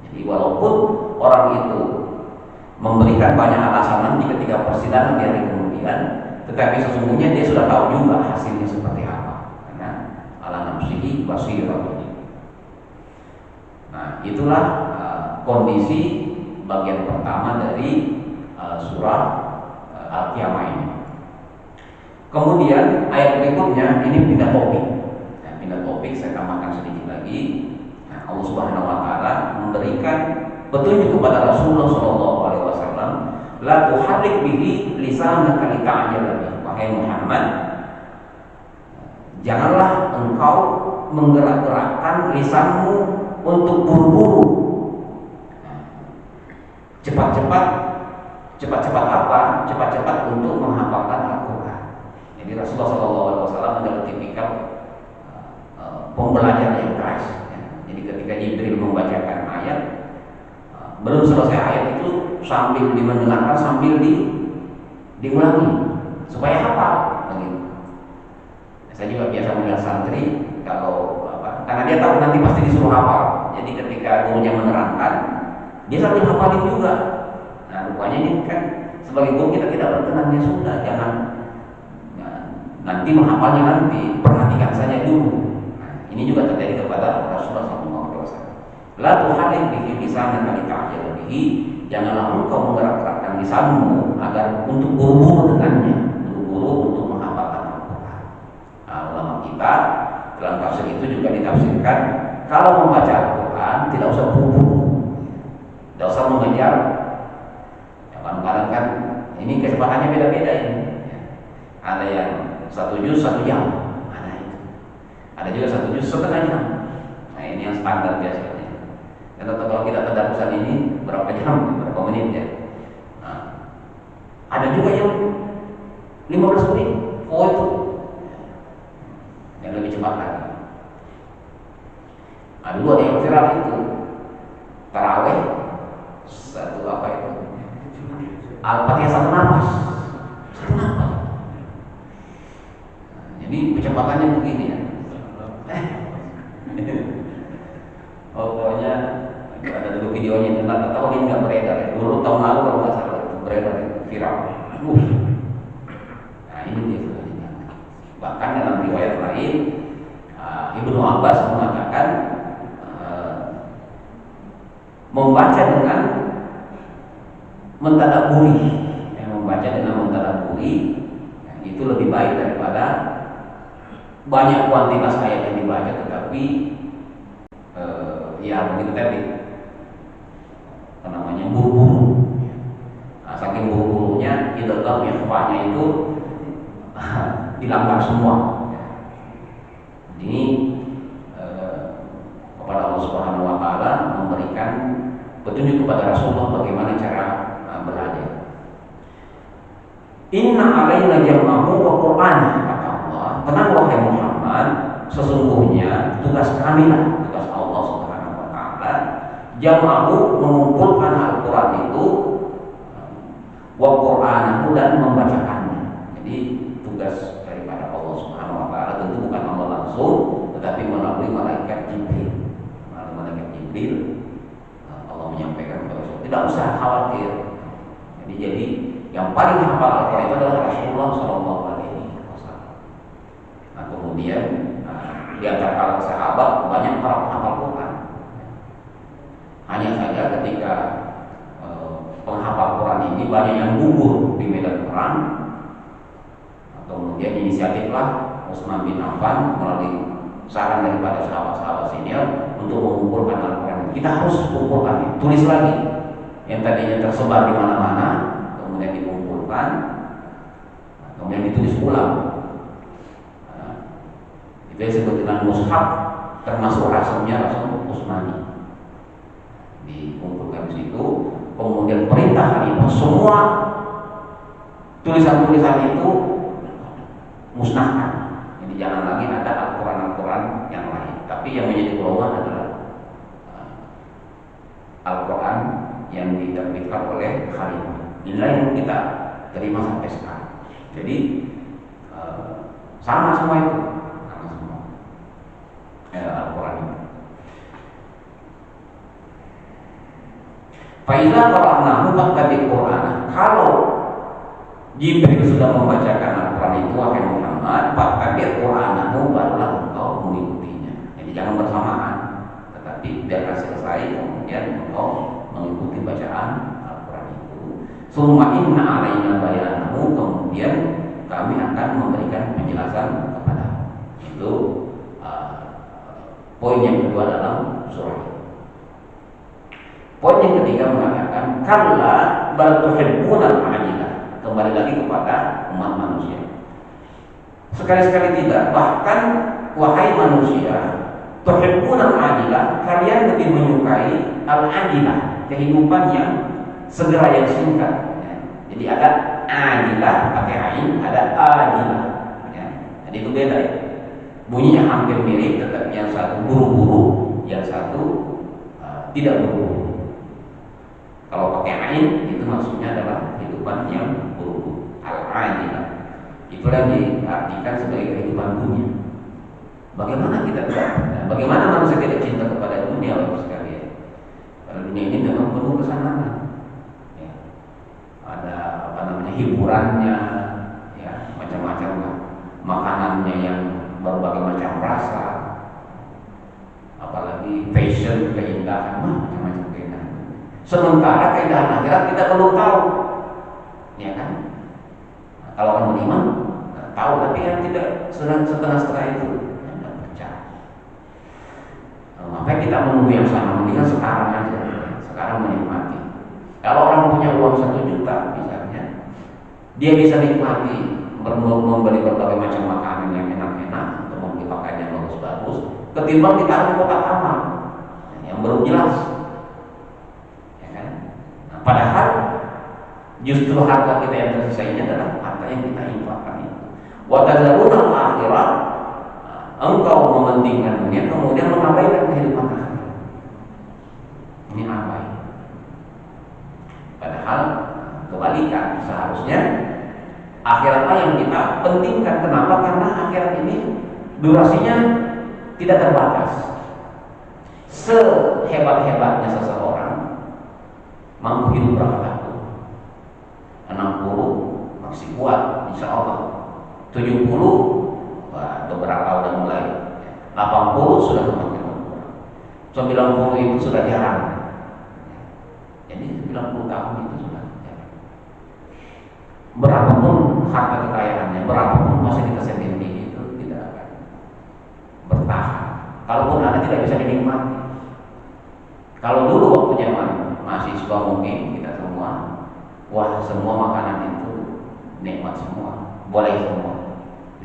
Jadi walaupun orang itu memberikan banyak alasan nanti ketika persidangan di hari kemudian, tetapi sesungguhnya dia sudah tahu juga hasilnya seperti apa. Karena ala nafsihi basira. Nah, itulah kondisi bagian pertama dari surah Al-Qiyamah ini. Kemudian ayat berikutnya ini pindah topik. Nah, pindah topik, saya tambahkan sedikit lagi. Nah, Allah Subhanahu wa taala memberikan petunjuk kepada Rasulullah sallallahu alaihi wasallam, la tuharrik bihi lisanaka lita'jala bihi. Wahai Muhammad, janganlah engkau menggerak-gerakkan lisanmu untuk buru-buru. Cepat-cepat apa? Cepat-cepat untuk menghafalkan Al-Quran. Jadi Rasulullah SAW adalah tipikal pembelajar yang keras. Jadi ketika Jibril membacakan ayat, belum selesai ayat itu sambil dimendengarkan, sambil diulangi supaya hafal. Begitu. Saya juga biasa melihat santri kalau karena dia tahu nanti pasti disuruh hafal. Jadi ketika gurunya menerangkan, dia sambil hafalin juga. Nah, rupanya ini kan sebagai guru kita tidak berkenan, ya sudah, jangan nanti menghafalnya nanti, perhatikan saja dulu. Nah, ini juga terjadi kepada Rasulullah SAW. La tuharrik bihi lisanaka lita'jala bihi, janganlah engkau menggerak-gerakkan lisanmu agar untuk buru-buru dengannya, buru-buru untuk menghafalkan Al-Quran. Nah, ulama kita dalam tafsir itu juga ditafsirkan, kalau membaca Al-Quran tidak usah buru-buru, tidak usah mengejar. Ya, kadang-kadang kan ini kecepatannya beda-beda ini. Ada yang 1 juz 1 jam, ada juga 1 juz setengah jam. Nah, ini yang standar biasanya. Dan kalau kita tadarusan ini berapa jam, berapa menit ya. Nah, ada juga yang 15 menit. Oh, itu yang lebih cepat lagi. Nah, dulu ada yang viral itu taraweh satu apa itu Al-Fatihah satu nafas. Nah, jadi kecepatannya begini ya. Pokoknya ada dulu videonya, ternyata tahun ini nggak beredar ya. Dulu tahun lalu kalau nggak salah beredar viral. Nah, ini dia. Bahkan dalam riwayat lain Ibnu Abbas mengatakan membaca dengan mentadabburi, itu lebih baik daripada banyak kuantitas ayat yang dibaca tetapi ya begitu tadi namanya buru-buru. Nah, saking buru-burunya idgham ikhfa'nya itu dilanggar semua. Ini kepada Allah Subhanahu wa taala memberikan petunjuk kepada Rasulullah bagaimana cara belajar. Inna alaina jam'ahu wa qur'anah, kata Allah. Tenang wahai Muhammad, sesungguhnya tugas kami lah, tugas Allah Subhanahu wa taala, jam'ahu mengumpulkan Al-Qur'an itu, wa qur'anahu dan membacakannya. Jadi tugas daripada Allah Subhanahu wa taala tentu bukan Allah langsung, tetapi melalui malaikat Jibril. Melalui malaikat Jibril Allah menyampaikan kepada Rasul. Tidak usah khawatir. Jadi yang paling hafal Al-Quran itu adalah Rasulullah Shallallahu Alaihi Wasallam. Nah, kemudian di antara kalangan sahabat banyak para penghafal Quran. Hanya saja ketika penghafal Quran ini banyak yang gugur di medan perang, kemudian inisiatiflah Utsman bin Affan melalui saran daripada sahabat-sahabat senior untuk mengumpulkan Al-Quran. Kita harus kumpulkan, tulis lagi yang tadinya tersebar di mana-mana, kemudian dikumpulkan, kemudian ditulis ulang. Itu yang disebut dengan mushaf, termasuk rasulnya Rasul Utsmani. Dikumpulkan di situ, kemudian perintah khalifah semua tulisan-tulisan itu musnahkan. Jadi jangan lagi ada Al-Quran yang lain. Tapi yang menjadi golongan adalah Al-Quran yang diterbitkan oleh khalifah. Inilah yang kita terima sampai sekarang. Jadi sama semua itu, sama semua Al-Quran itu. Faiza qara'nahu fattabi' Qur'ana. Kalau Jibril sudah membacakan Al-Quran itu, wahai Muhammad, fattabi' Qur'anahu, barulah engkau mengikutinya. Jadi Poin yang kedua dalam surah ini. Poin yang ketiga mengatakan kalla bal tuhibbunal ajilah. Kembali lagi kepada umat manusia. Sekali-sekali tidak, bahkan wahai manusia, tuhibbunal ajilah, kalian lebih menyukai al-ajilah, kehidupan yang segera, yang singkat. Ya. Jadi ada ajilah pakai ain, ada ajilah. Ya. Jadi itu beda ya. Bunyinya hampir mirip, tetapi yang satu buru-buru, yang satu tidak buru-buru. Kalau pakai ain itu maksudnya adalah kehidupan yang buru-buru, al-ajilah. Itulah diartikan sebagai kehidupan dunia. Bagaimana kita bagaimana manusia tidak cinta kepada dunia, Bapak sekalian? Karena dunia ini memang penuh kesenangan. Ya. Ada hiburannya, ya, macam-macam lah. Makanannya yang berbagai macam rasa, apalagi fashion, keindahan, macam-macam keindahan. Sementara keindahan akhirat kita belum tahu, ya kan? Nah, kalau orang beriman tahu, tapi yang tidak setengah-setengah itu. Makanya kita menunggu yang sama, mendingan sekarang aja, sekarang menikmati. Kalau orang punya uang 1 juta misalnya, dia bisa nikmati membeli berbagai macam makanan yang enak-enak, atau membeli pakaian yang bagus-bagus, ketimbang ditaruh di kotak amal yang belum jelas. Ya kan? Nah, padahal justru harta kita yang tersisa ini adalah harta yang kita infakkan itu. Wa tazaruna al-akhirah, engkau mementingkan dunia kemudian mengabaikan kehidupan akhirat. Ini abai. Padahal kebalikan, seharusnya akhiratlah yang kita pentingkan. Kenapa? Karena akhirat ini durasinya tidak terbatas. Sehebat-hebatnya seseorang mampu hidup berapa tahun? 60 masih kuat, insya Allah. 70 beberapa udah mulai, 80 sudah semakin berkurang, 90 itu sudah jarang. Jadi 90 tahun itu sudah jarang. Berapapun harta kekayaannya, berapapun fasilitas yang dimiliki itu tidak akan bertahan. Kalaupun ada tidak bisa dinikmati. Kalau dulu waktu zaman mahasiswa mungkin kita semua, wah semua makanan itu nikmat semua, boleh semua.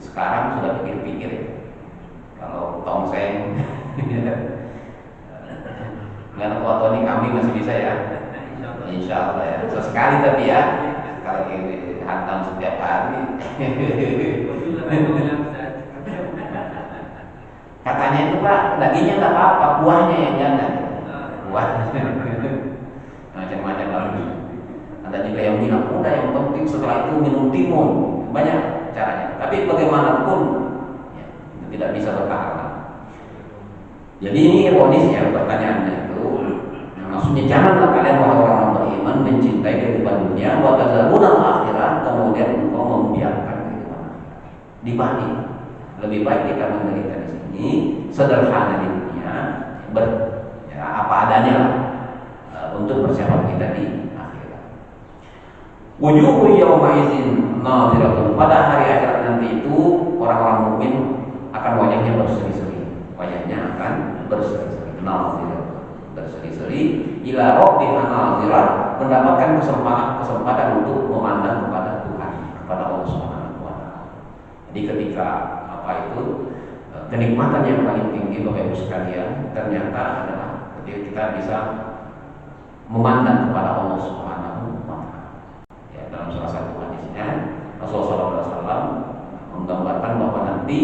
Sekarang sudah pikir-pikir, kalau tongseng, dengan foto ini kami masih bisa ya, insya Allah ya, sesekali tapi ya, kalau hantam setiap hari. Katanya itu Pak, dagingnya nggak apa-apa, kuahnya yang jangan, kuah, macam-macam lagi. Ada juga yang bilang udah yang penting setelah itu minum timun, banyak caranya. Tapi bagaimanapun ya, itu tidak bisa bertahan. Jadi ini ironis ya pertanyaannya itu. Nah, maksudnya janganlah kalian wahai orang beriman mencintai kehidupan dunia, wa tazaruna al-akhirah, kemudian engkau membiarkan kehidupan akhirat. Dibanding lebih baik kita menderita di sini, sederhana di dunia, apa adanya lah, untuk persiapan kita di akhirat. Wujuhu yawma idzin nadhiratun, pada hari akhirat nanti itu orang-orang mukmin akan wajahnya berseri-seri, wajahnya akan berseri-seri, berseri-seri ila rabbiha nadhirat, mendapatkan kesempatan untuk memandang kepada Tuhan, kepada Allah Subhanahu wa taala. Jadi ketika kenikmatan yang paling tinggi Bapak Ibu sekalian ternyata adalah ketika kita bisa memandang kepada Allah Subhanahu wa taala. Ya, dalam salah satu hadisnya Rasulullah SAW menggambarkan bahwa nanti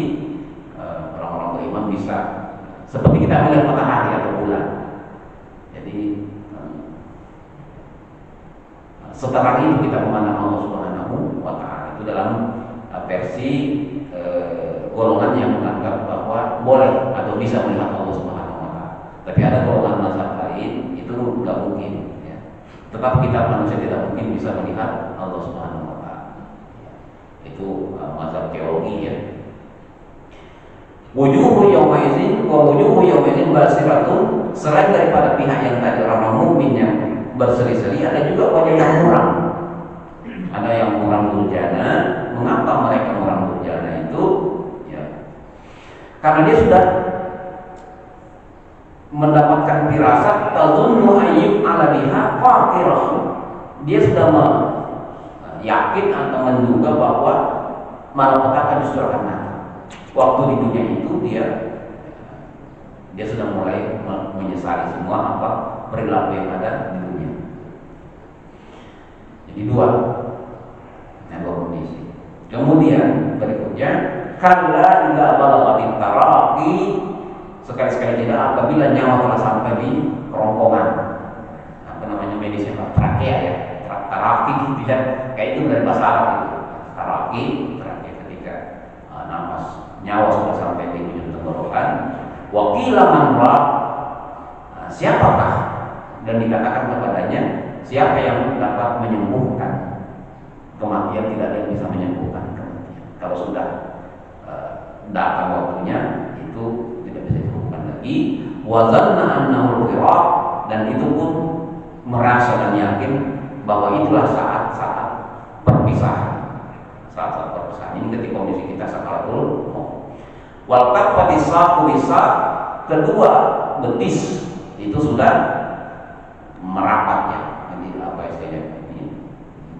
orang-orang beriman bisa seperti kita melihat matahari atau bulan. Jadi setelah itu kita memandang Allah Subhanahu wa taala. Itu dalam versi golongan yang menganggap bahwa boleh atau bisa melihat Allah Subhanahu wa taala. Tapi ada golongan mazhab lain itu nggak mungkin ya. Tetap kita manusia tidak mungkin bisa melihat Allah Subhanahu wa taala. Itu mazhab teologi ya. Wujuhu yawma idzin wa wujuhu yawma idzin basiratun, selain daripada pihak yang tadi orang mukmin yang berseri-seri, ada juga wajah yang muram. Ada yang muram durjana. Mengapa mereka muram durjana itu? Ya, karena dia sudah mendapatkan firasat tazunnu ayyub ala biha faqirah. Dia sudah yakin atau menduga bahwa malapetaka justru akan datang. Waktu di dunia itu dia sudah mulai menyesali semua perilaku yang ada di dunia. Jadi dua kondisi. Kemudian berikutnya, kalla idza balaghatit taraqi, sekali-sekali tidak apabila nyawa telah sampai di kerongkongan, medisnya trakea ya, taraqi gitu ya, kayak itu dari bahasa Arab itu. Taraqi ketika nafas nyawa sudah sampai di ujung tenggorokan. Wa qila man siapakah, dan dikatakan kepadanya siapa yang dapat menyembuhkan kematian. Tidak ada yang bisa menyembuhkan kematian. Kalau sudah datang waktunya itu tidak bisa disembuhkan lagi. Wa zanna annahu al-firaq, dan itu pun merasa dan yakin bahwa itulah saat-saat perpisahan. Saat-saat perpisahan ini ketika kondisi kita sakaratul maut. Wal taqfati saqu bisa, kedua betis itu sudah merapat ya. Ini apa istilahnya? Ini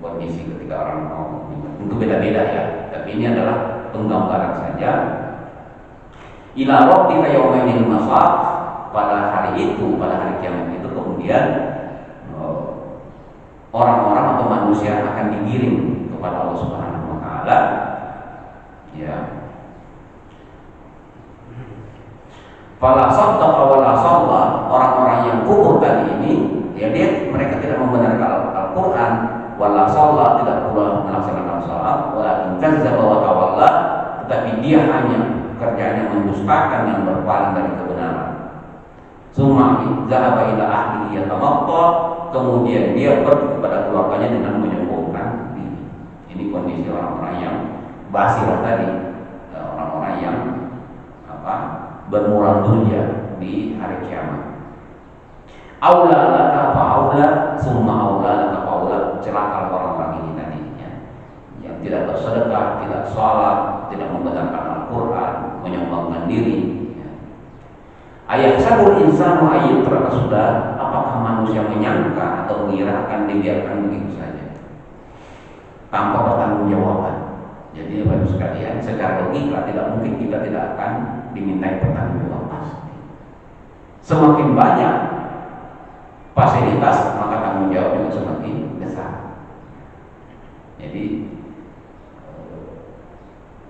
kondisi ketika orang mau, tentu beda-beda ya, tapi ini adalah penggambaran saja. Ila rabbika yaumaidil masaq, pada hari itu, pada hari kiamat itu kemudian orang-orang atau manusia akan digiring kepada Allah Subhanahu wa taala ya. Fala saddaqa wa la shalla, orang-orang yang kufur tadi ini ya, mereka tidak membenarkan Al-Qur'an, wala shalla, tidak pula melaksanakan salat, walakin kazzaba wa tawalla, tetapi dia hanya kerjanya mendustakan dan berpaling dari kebenaran. Summa zahaba ila ahlihi yatamatta, kemudian dia pergi kepada keluarganya dengan menyombongkan diri. Ini kondisi orang-orang yang basirah tadi, orang-orang yang bermurah dunia di hari kiamat. Aula laka fa aula, summa aula laka fa aula, celaka orang-orang ini tadi ya, yang tidak bersedekah, tidak sholat, tidak membenarkan Al-Quran, menyombongkan diri ya. Ayah sabul insanu ayyut, ternyata sudah, apakah manusia menyangka atau mengira akan dibiarkan begitu saja tanpa pertanggungjawaban. Jadi Bapak sekalian, secara logika tidak mungkin kita tidak akan dimintai pertanggungjawaban pasti. Semakin banyak fasilitas, maka tanggung jawab juga semakin besar. Jadi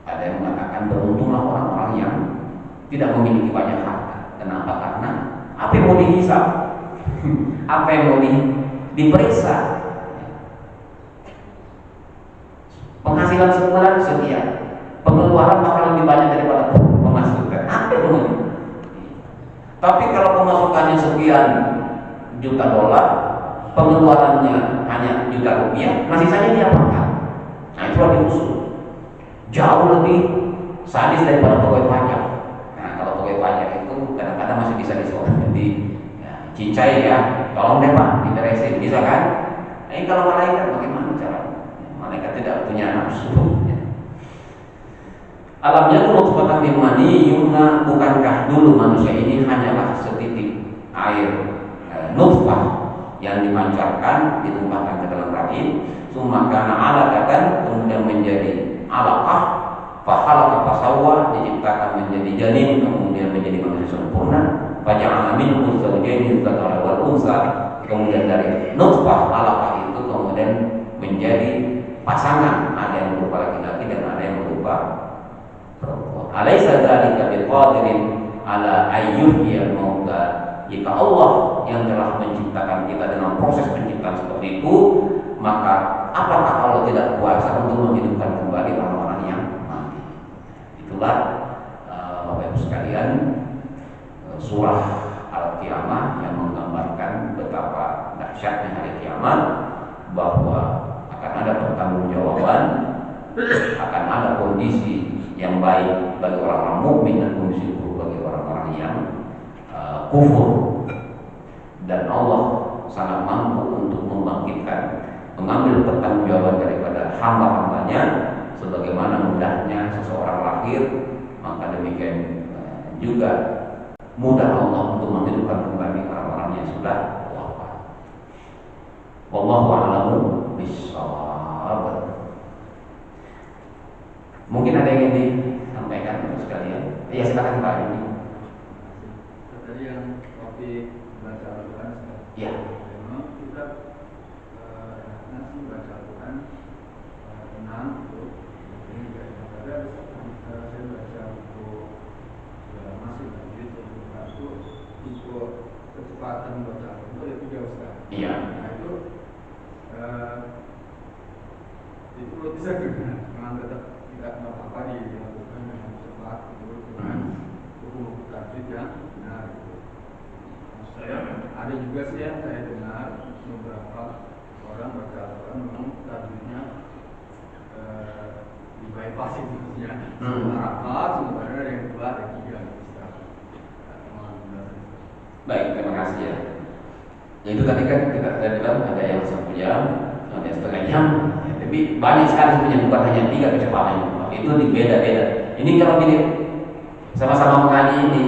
ada yang mengatakan beruntunglah orang-orang yang tidak memiliki banyak harta. Kenapa? Karena apa yang mau dihisap, apa yang mau diperiksa. Penghasilan sebulan sekian, pengeluaran bakal lebih banyak daripada pemasukan. Apa yang mau? Tapi kalau pemasukannya sekian juta dolar, pengeluarannya hanya juta rupiah, masih saja dia makan. Nah, itu lebih usul. Jauh lebih sadis daripada pegawai pajak. Nah, kalau pegawai pajak itu kadang-kadang masih bisa cincai ya, tolong deh Pak, diberesin, bisa kan? Ini kalau malaikat bagaimana caranya? Malaikat tidak punya nafsu. Alamnya nutfatan min mani yumna, bukankah dulu manusia ini hanyalah setitik air nutfah yang dipancarkan, ditumpahkan ke dalam rahim, summa kana alaqatan, kemudian menjadi alaqah, fakhalaqa fasawwa, diciptakan menjadi janin, kemudian menjadi manusia sempurna, faja'ala minhu zawjayn dzakara wal unsa, kemudian dari nutfah alaqah itu kemudian menjadi pasangan, ada yang berupa laki-laki dan ada yang berupa perempuan. Alaysa dzalika biqadirin ala ayyuhyil mauta, jika Allah yang telah menciptakan kita dengan proses penciptaan seperti itu, maka apakah Allah tidak kuasa untuk menghidupkan kembali orang-orang yang mati? Itulah Bapak Ibu sekalian, surah Al-Qiyamah yang menggambarkan betapa dahsyatnya hari kiamat, bahwa akan ada pertanggungjawaban, akan ada kondisi yang baik bagi orang-orang mukmin dan kondisi buruk bagi orang-orang yang kufur. Dan Allah sangat mampu untuk membangkitkan, mengambil pertanggungjawaban daripada hamba-hambanya, sebagaimana mudahnya seseorang lahir, maka demikian juga mudah Allah untuk menghidupkan kembali orang-orang yang sudah wafat. Wallahu a'lamu bishawab. Mungkin ada yang ingin disampaikan untuk sekalian? Ya silakan Pak ini. Tadi yang topik baca Al-Quran. Ya. Memang kita nasi baca Al-Quran tenang itu. Ini juga ada saya baca buku masih lagi itu buku kecepatan baca itu ya 3 Ustaz. Iya. Nah itu bisa juga memang tetap tidak apa-apa dilakukan dengan cepat itu dengan buku tajwid yang benar gitu. Saya ada juga sih yang saya dengar beberapa orang baca Al-Quran memang tajwidnya di bypass maksudnya harakat sebenarnya yang kedua ada 3 Ustaz. Baik, terima kasih ya. Ya itu tadi kan kita bilang ada yang 1 jam, ada yang setengah jam. Ya, tapi banyak sekali sebenarnya, bukan hanya 3 kecepatan itu beda-beda. Ini kalau gini sama-sama mengaji ini,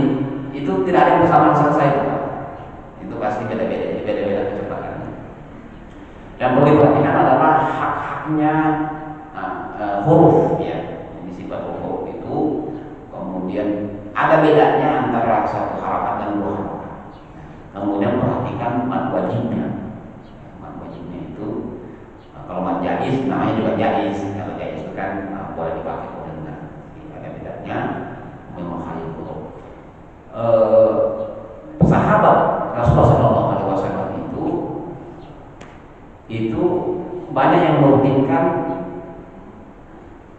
itu tidak ada yang bersamaan selesai Pak. Itu pasti beda-beda kecepatannya. Yang perlu diperhatikan adalah hak-haknya huruf ya. Ini sifat huruf itu kemudian ada bedanya antara satu harakat dan 2 harakat. Kemudian perhatikan mad wajibnya. Mad wajibnya itu kalau mad jaiz namanya juga jaiz. Kalau jaiz itu kan boleh dipakai boleh enggak. Ada bedanya memahami huruf. Sahabat Rasulullah SAW itu banyak yang merutinkan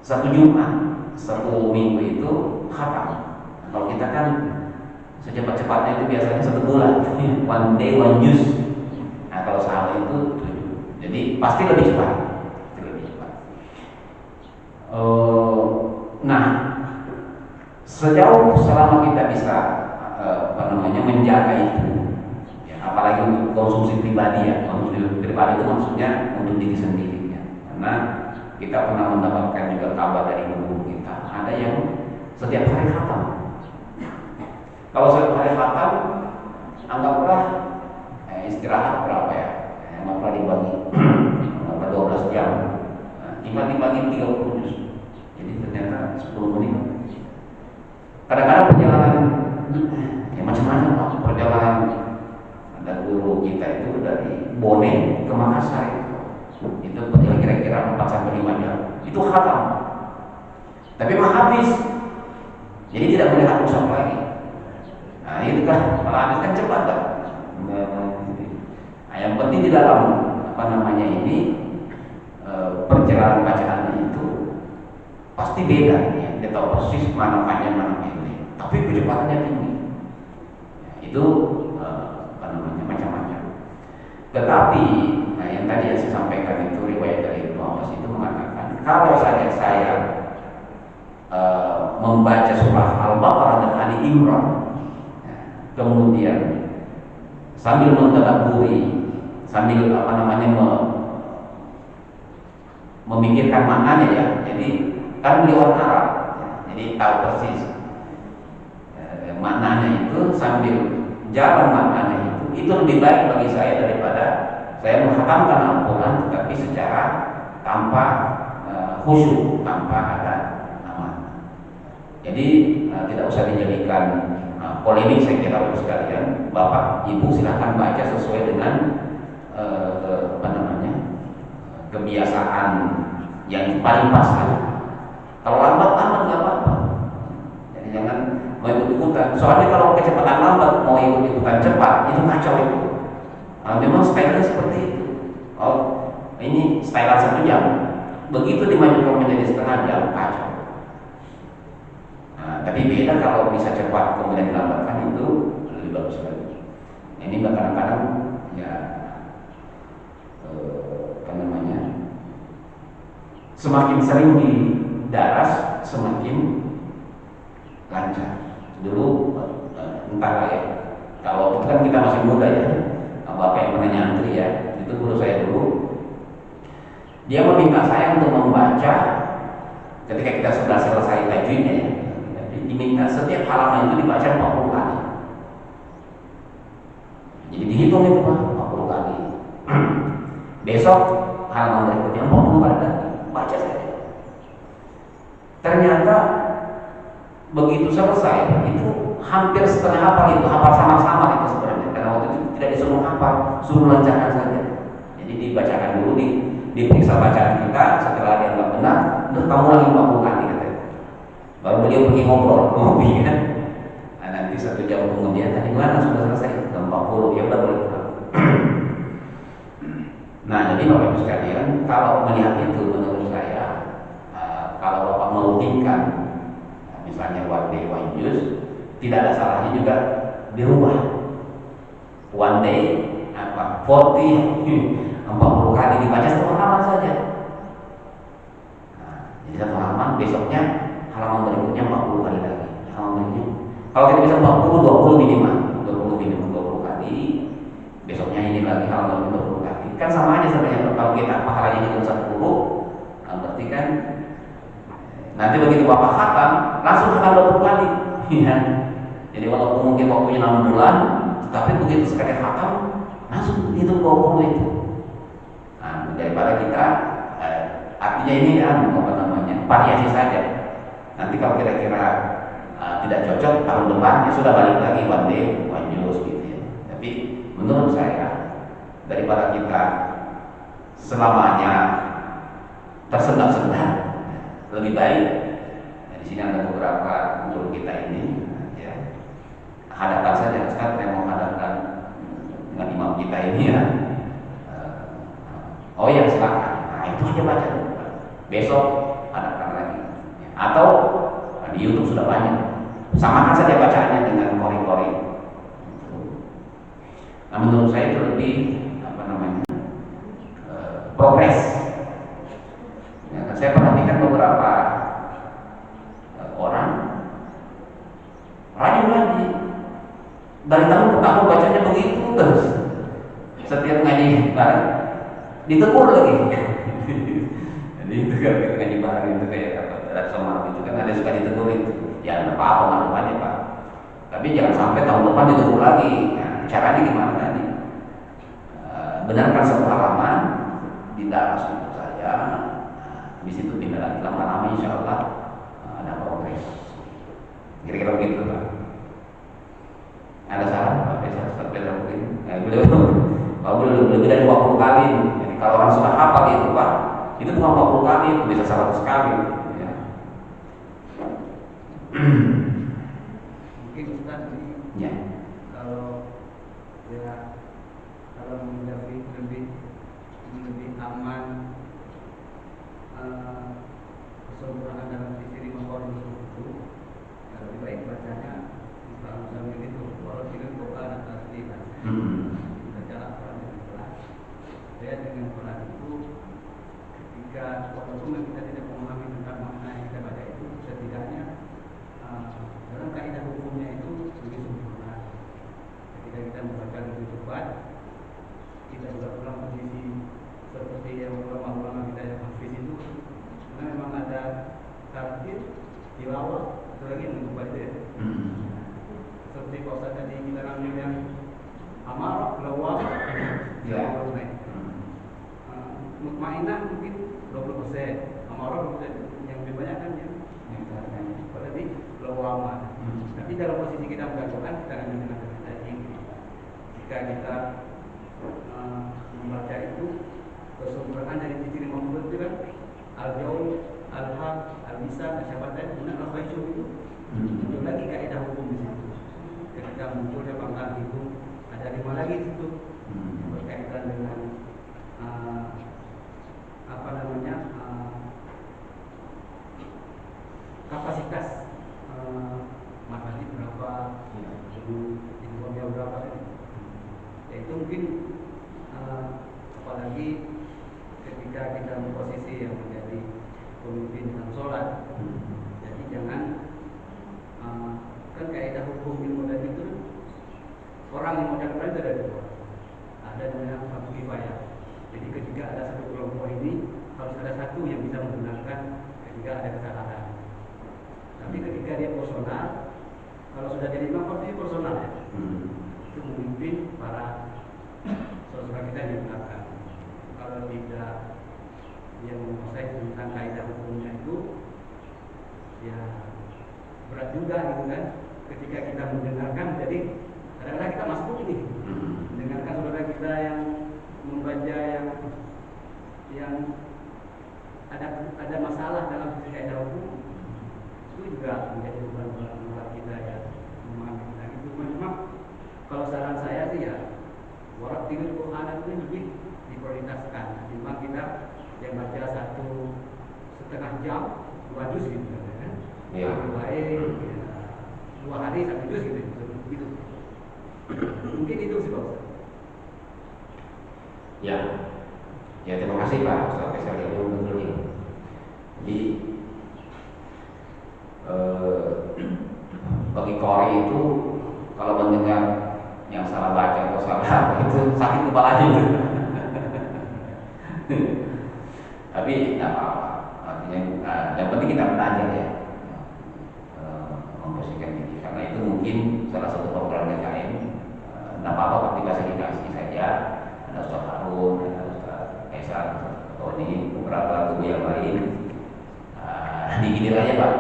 1 Jumat, 1 minggu itu khatam. Kalau kita kan secepat-cepatnya itu biasanya 1 bulan, one day one juz. Nah kalau sahabat itu 7, jadi pasti lebih cepat. Nah, sejauh selama kita bisa menjaga itu, ya, apalagi untuk konsumsi pribadi ya, konsumsi pribadi itu maksudnya untuk diri sendiri ya. Karena kita pernah mendapatkan juga kabar dari guru kita, ada yang setiap hari khatam. Kalau setiap hari khatam, anggaplah istirahat berapa ya? Anggaplah dibagi, anggaplah 12 jam, dibagi 30 juz. Jadi ternyata 10 menit. Kadang-kadang perjalanan ya macam-macam Pak. Perjalanan ada guru kita itu dari Bone ke Makassar itu kira-kira 4-5 jam. Itu khatam. Tapi mah habis. Jadi tidak boleh hapus lagi. Nah itu kan kalau habis kan cepat kan. Nah, yang penting di dalam ini perjalanan bacaannya itu pasti beda ya. Dia tahu persis mana panjang mana pendek. Tapi kecepatannya tinggi. Ya, itu macam-macam. Tetapi yang tadi yang saya sampaikan itu riwayat dari Ibnu Abbas itu mengatakan kalau saja saya membaca surah Al-Baqarah dan Ali Imran, kemudian sambil mentadabburi, sambil memikirkan maknanya ya. Jadi kan beliau orang Arab, jadi tahu persis maknanya itu, sambil jalan maknanya itu lebih baik bagi saya daripada saya menghatamkan Al-Quran tetapi secara tanpa khusyuk, tanpa ada aman. Jadi tidak usah dijadikan polemik saya kira Bapak sekalian. Bapak Ibu silahkan baca sesuai dengan kebiasaan yang paling pas kan. Kalau lambat nggak apa-apa. Jadi jangan mau ikut-ikutan. Soalnya kalau kecepatan lambat mau ikut-ikutan cepat itu kacau itu. Memang stylenya seperti itu. Oh ini style 1 jam. Begitu dimajukan menjadi setengah jam kacau. Nah, tapi beda kalau bisa cepat kemudian dilambatkan itu lebih bagus lagi. Ini kadang-kadang ya semakin sering didaras semakin lancar. Dulu entah ya, kalau kan kita masih muda ya, bapak yang pernah nyantri ya, itu guru saya dulu, dia meminta saya untuk membaca ketika kita sudah selesai tajwidnya ya, diminta setiap halaman itu dibaca 40 kali. dihitung itu Pak 40 kali. Besok halaman berikutnya 40 kali lagi, baca saja. Ternyata begitu selesai itu hampir setengah hafal itu, hafal sama-sama itu sebenarnya. Karena waktu itu tidak disuruh hafal, suruh lancarkan saja. Jadi dibacakan dulu, diperiksa bacaan kita, setelah dianggap benar, terus kamu lagi 40 kali katanya. Baru beliau pergi ngopi kan. Nah, nanti 1 jam kemudian tadi mana sudah selesai, 40, ya udah boleh pulang. Nah, jadi Bapak Ibu sekalian, kalau melihat itu menurut saya, kalau Bapak melukiskan, misalnya one day one use, tidak ada salahnya juga dirubah. One day 40 kali dibaca 1 halaman saja. Nah, jadi 1 halaman, besoknya halaman berikutnya 40 kali lagi. Halaman berikutnya, kalau kita bisa 20 minimal, 20 kali. Besoknya ini lagi halaman 20 kali. Kan sama aja sebenarnya. Kalau kita pahalanya cuma 10, nah berarti kan nanti begitu Bapak khatam, langsung khatam 20 kali. Ya. Jadi walaupun mungkin waktunya 6 bulan, tapi begitu sekali khatam, langsung hitung 20 itu. Nah, daripada kita artinya ini variasi saja. Nanti kalau kira-kira tidak cocok, tahun depan ya sudah balik lagi one day one use gitu ya. Tapi menurut saya, daripada kita selamanya tersendat-sendat, lebih baik. Nah, di sini ada beberapa guru kita ini, ya, hadapkan saja. Sekarang saya mau hadapkan dengan imam kita ini ya. Oh ya silakan. Nah itu aja baca. Besok hadapkan lagi. Atau di YouTube sudah banyak. Samakan saja bacaannya dengan kori-kori. Nah menurut saya itu lebih progres. Ya, saya perhatikan beberapa orang rajin dari tahun ke tahun bacanya begitu terus. Setiap ngaji bareng ditegur lagi. Jadi itu kan ngaji bareng itu kayak apa? Sama itu kan ada suka ditegur itu. Ya nggak apa-apa aja Pak. Tapi jangan sampai tahun depan ditegur lagi. Nah, caranya gimana tadi? Benarkan 1 halaman, tidak langsung saja. Habis itu pindah lagi lama-lama insya Allah ada progres. Kira-kira begitu Pak. Ada saran Pak Faisal mungkin? Beliau lebih dari 20 kali. Jadi kalau orang sudah hafal itu Pak, itu bukan 40 kali, itu bisa 100 kali. Ya. Mungkin Ustaz ini Ya. kalau menjadi lebih aman kesempurnaan dalam sisi 5 Qur'an itu, lebih baik bacanya sambil itu, walau tidak Quran atau tidak. Baca Al-Quran dengan jelas. Saya dengan Quran itu, ketika walaupun kita tidak memahami tentang makna yang kita baca itu, setidaknya dalam kaidah hukumnya itu lebih sempurna. Ketika kita membaca lebih cepat, kita juga pulang posisi seperti yang ulama-ulama kita yang hafiz itu, karena memang ada tartil, tilawah, itu lagi yang lupa itu ya. Seperti Pak Ustaz tadi kita ambil yang amarah, lawah, mutmainah mungkin 20%, amarah 20%, yang lebih banyak kan yang berarti lawamah. Tapi dalam posisi kita melakukan, kita akan dengan kata Inggris. Jika kita membaca itu kesempurnaan dari sisi 50 itu kan al-jaul, al-haq, al-lisan, al-syabatan, kemudian al-khaisyum itu muncul lagi kaidah hukum di situ. Ketika munculnya pangkal itu ada 5 lagi di situ berkaitan dengan kapasitas matematik berapa, ilmunya berapa, ya itu mungkin apalagi ketika kita posisi yang menjadi pemimpin dalam sholat. Jadi jangan kan kaidah hukum ilmu tadi itu orang yang mengucapkan itu ada 2, ada namanya fardu kifayah. Jadi ketika ada satu kelompok ini harus ada satu yang bisa menggunakan ketika ada kesalahan. Tapi ketika dia personal, kalau sudah jadi imam pasti personal ya. Itu memimpin para saudara kita dibenarkan. Kalau tidak yang menguasai tentang kaidah hukumnya itu ya berat juga gitu kan. Ketika kita mendengarkan, jadi kadang-kadang kita masuk ini mendengarkan saudara kita yang membaca yang ada masalah dalam kaidah hukum, itu juga menjadi beban buat kita ya memahami tentang itu. Cuma kalau saran saya sih ya warak tidur Quran itu lebih diprioritaskan ketimbang kita yang baca 1,5 jam 2 juz gitu kan. Iya. Baik ya, 2 hari 1 juz gitu. Mungkin itu sih Pak Ustaz. Ya, ya terima kasih Pak Ustaz Faisal yang betul ini. Jadi bagi Qori itu kalau mendengar yang salah baca atau salah itu sakit kepalanya itu. Tapi tidak apa-apa. Artinya yang penting kita belajar ya, memposisikan diri. Karena itu mungkin salah satu program yang lain. Tidak apa-apa praktikasi saja. Ada Ustaz Harun, ada Ustaz Faisal, atau ini beberapa guru yang lain. Digilir aja Pak.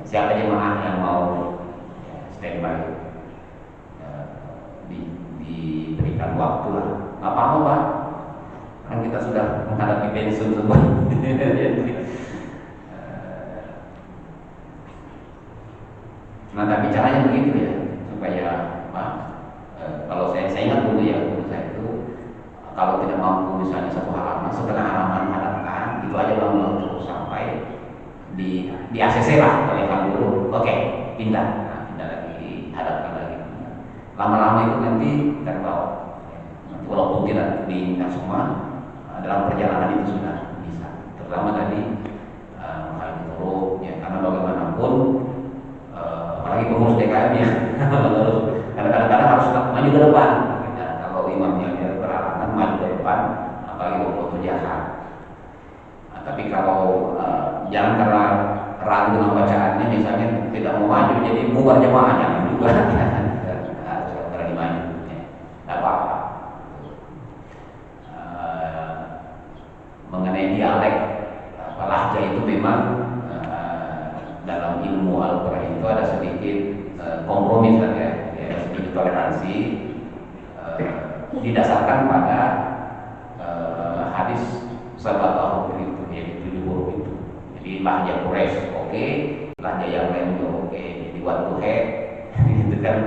Siapa jemaah yang mau standby, diberikan waktu lah. Nggak apa-apa Pak. Kan kita sudah menghadapi pensiun semua. Nah, tapi caranya begitu ya, supaya Pak. Kalau saya ingat dulu ya, dulu saya itu kalau tidak mampu misalnya 1 halaman, 1/2 halaman hadapkan, itu aja ulang-ulang terus sampai di ACC lah oleh Kang Guru. Oke, pindah lagi, hadapkan lagi. Lama-lama itu nanti terbawa. Nanti walaupun tidak diingat semua, dalam perjalanan itu sudah bisa. Terutama tadi menghafal huruf, ya, karena bagaimanapun, apalagi pengurus DKM ya, kadang-kadang harus maju ke depan. Ya, kalau imamnya berhalangan maju ke depan, apalagi waktu jahat. Tapi kalau jangan karena ragu dengan bacaannya, misalnya tidak mau maju, jadi bubar jemaahnya juga harus berani maju. Tidak apa-apa. Mengenai dialek, lahja itu memang dalam ilmu Al-Quran itu ada sedikit kompromi saja, ya, sedikit toleransi, didasarkan pada hadis sahabat itu, yaitu 7 huruf itu. Jadi lahja Quraisy oke, lahja yang lain juga oke. Jadi waktu itu kan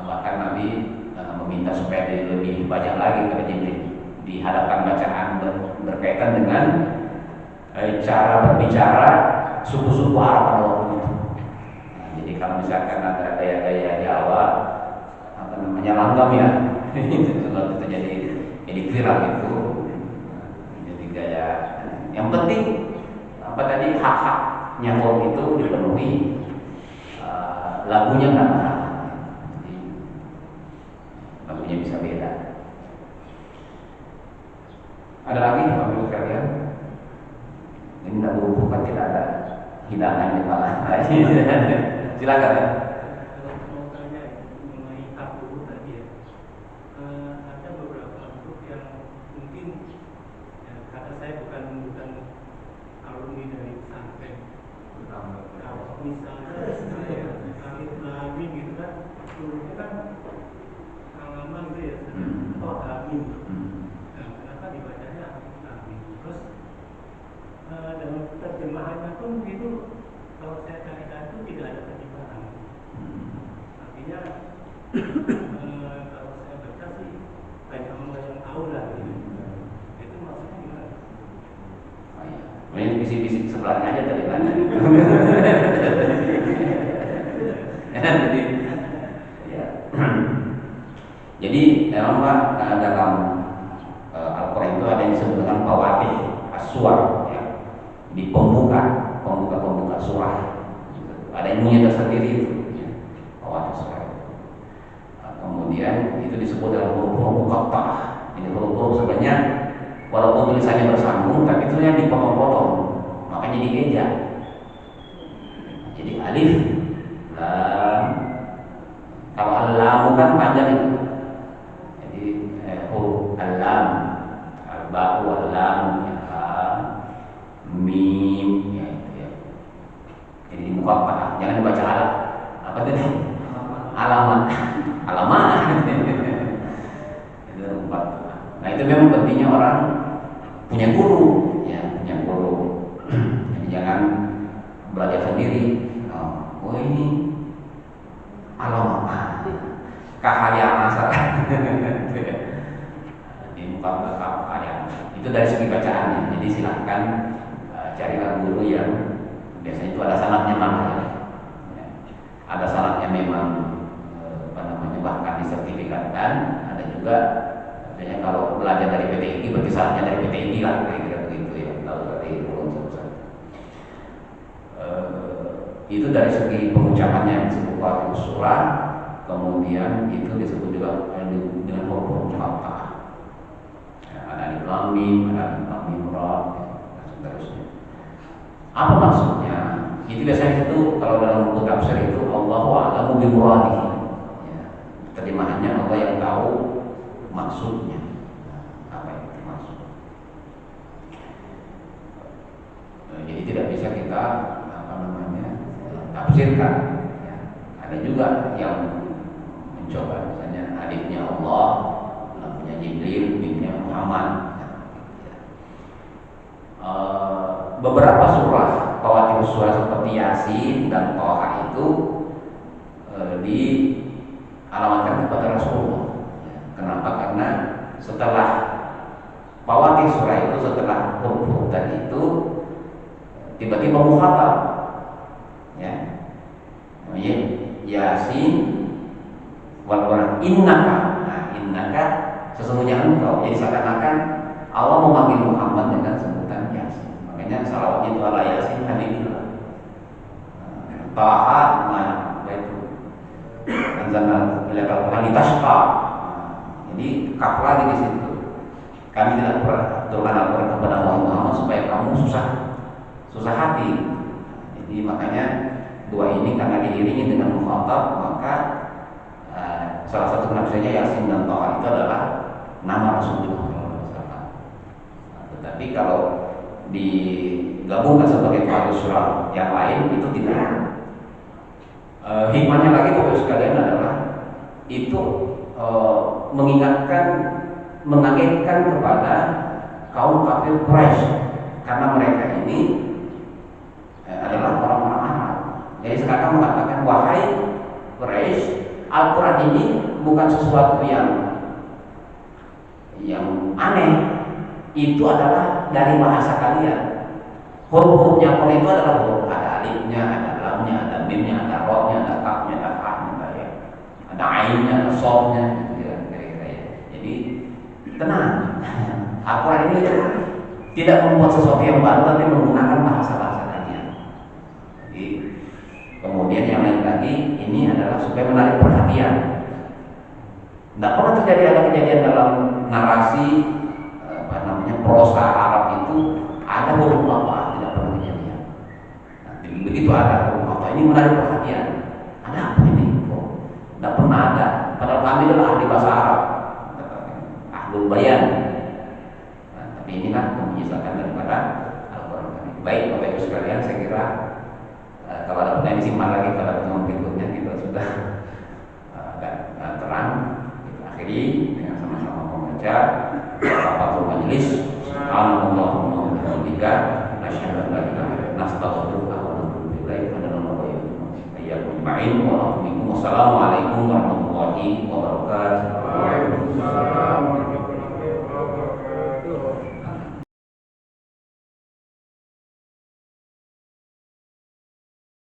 bahkan Nabi meminta supaya lebih banyak lagi kepada Jibril dihadapkan bacaan berkaitan dengan cara berbicara suku-suku Arab pada waktu itu. Nah, jadi kalau misalkan ada gaya-gaya Jawa, apa namanya, langgam ya, itu jadi viral gitu. Jadi gaya. Yang penting apa tadi, hak-haknya orang itu dipenuhi, lagunya nggak masalah. Jadi, lagunya bisa beda. Ada lagi Bapak Ibu sekalian? Ini tidak berhubungan, tidak ada hidangan di kepala. Silakan ya. Kalau mau tanya mengenai hak guru tadi ya, ada beberapa grup yang mungkin ya, kata saya bukan alumni dari pesantren. Kalau misalnya saya alif lam gitu kan, gurunya kan halaman gitu ya, oh amin. Nah, kenapa dibacanya amin? Terus dalam terjemahannya pun itu kalau saya cari-cari itu tidak ada terjemahan. Artinya kalau saya baca sih banyak orang yang tahu lah gitu. Itu maksudnya gimana? Ini bisik-bisik sebelahnya aja tadi kan. Jadi memang Pak, dalam Al-Quran itu ada yang disebut dengan fawatih as-suwar, ya. Di pembuka surah, ada ilmunya tersendiri itu, ya. Fawatih surah. Kemudian itu disebut dalam huruf-huruf muqatta'ah. Ini huruf-huruf sebenarnya walaupun tulisannya bersambung, tapi tulisannya dipotong-potong, makanya dieja. Jadi alif, lam. Kalau lam kan panjang itu. Jadi alamat itu 4. Nah itu memang pentingnya orang punya guru, ya punya guru. Jadi jangan belajar sendiri. Oh ini alamat kahayaan asal di muka belakang ayat. Itu dari segi bacaannya. Jadi silahkan carilah guru yang biasanya itu ada sanadnya mana ya. Ada sanadnya memang bahkan disertifikatkan. Ada juga biasanya kalau belajar dari PTIG berarti sanadnya dari PTIG lah, kira-kira begitu ya. Tahu dari Ulun. Itu dari segi pengucapannya disebut Fathul Surah. Kemudian itu disebut juga dengan huruf fathah. Ada alif lam mim, ada alif lam mim ra, dan seterusnya. Apa maksudnya? Itu biasanya itu kalau dalam buku tafsir itu Allahu a'lamu bi muradihi. Ya, terjemahannya Allah yang tahu maksudnya. Apa yang dimaksud? Jadi tidak bisa kita tafsirkan. Ya. Ada juga yang mencoba, misalnya alifnya Allah, lamnya Jibril, mimnya Muhammad. Beberapa surah Fawatir surah seperti Yasin dan Toha itu dialamatkan kepada Rasulullah. Kenapa? Karena setelah Fawatir surah itu, setelah huruf tadi itu tiba-tiba mukhatab. Ya, Yasin wal Quran innaka. Nah, innaka sesungguhnya engkau. Jadi seakan-akan Allah memanggil Muhammad dengan sebutan Yasin. Makanya salawatnya itu ala Yasin hadillah. Taha nah itu anzalna ilaikal Qur'an litashqa. Jadi kaf lagi di situ. Kami tidak pernah turunkan Al-Quran kepada Muhammad supaya kamu susah hati. Jadi makanya dua ini karena diiringi dengan mukhatab, maka salah satu penafsirnya Yasin dan Toha itu adalah nama Rasulullah. Tetapi kalau digabungkan sebagai Fathul surah yang lain itu tidak. Hikmahnya lagi Bapak sekalian adalah itu mengagetkan kepada kaum kafir Quraisy karena mereka ini adalah orang-orang Arab. Jadi sekarang mengatakan, wahai Quraisy, Al-Quran ini bukan sesuatu yang aneh. Itu adalah dari bahasa kalian. Huruf-hurufnya Quran itu adalah huruf, ada alifnya, ada lamnya, ada mimnya, ada roknya, ada kafnya, ada hanya, ada ainnya, ada sofnya, Jadi tenang. Al-Quran ini tidak membuat sesuatu yang baru, tapi menggunakan bahasa-bahasa kalian. Jadi kemudian yang lain lagi, ini adalah supaya menarik perhatian. Tidak pernah terjadi ada kejadian dalam narasi prosa Arab itu ada huruf apa, tidak pernah kejadian. Nah, begitu ada huruf apa, ini menarik perhatian. Ada apa ini? Tidak pernah ada. Padahal kami adalah ahli bahasa Arab, ahlul bayan. Nah, tapi inilah menyisakan daripada Al-Quran. Baik Bapak Ibu sekalian, saya kira kalau ada pertanyaan disimpan lagi pada pertemuan berikutnya. Kita sudah agak terang. Kita akhiri dengan sama-sama membaca Fathul Majlis. Subhanallahumma wa bihamdika nasyhadu an la ilaha illa anta nastaghfiruka wa natubu ilaik. Wassalamualaikum warahmatullahi wabarakatuh.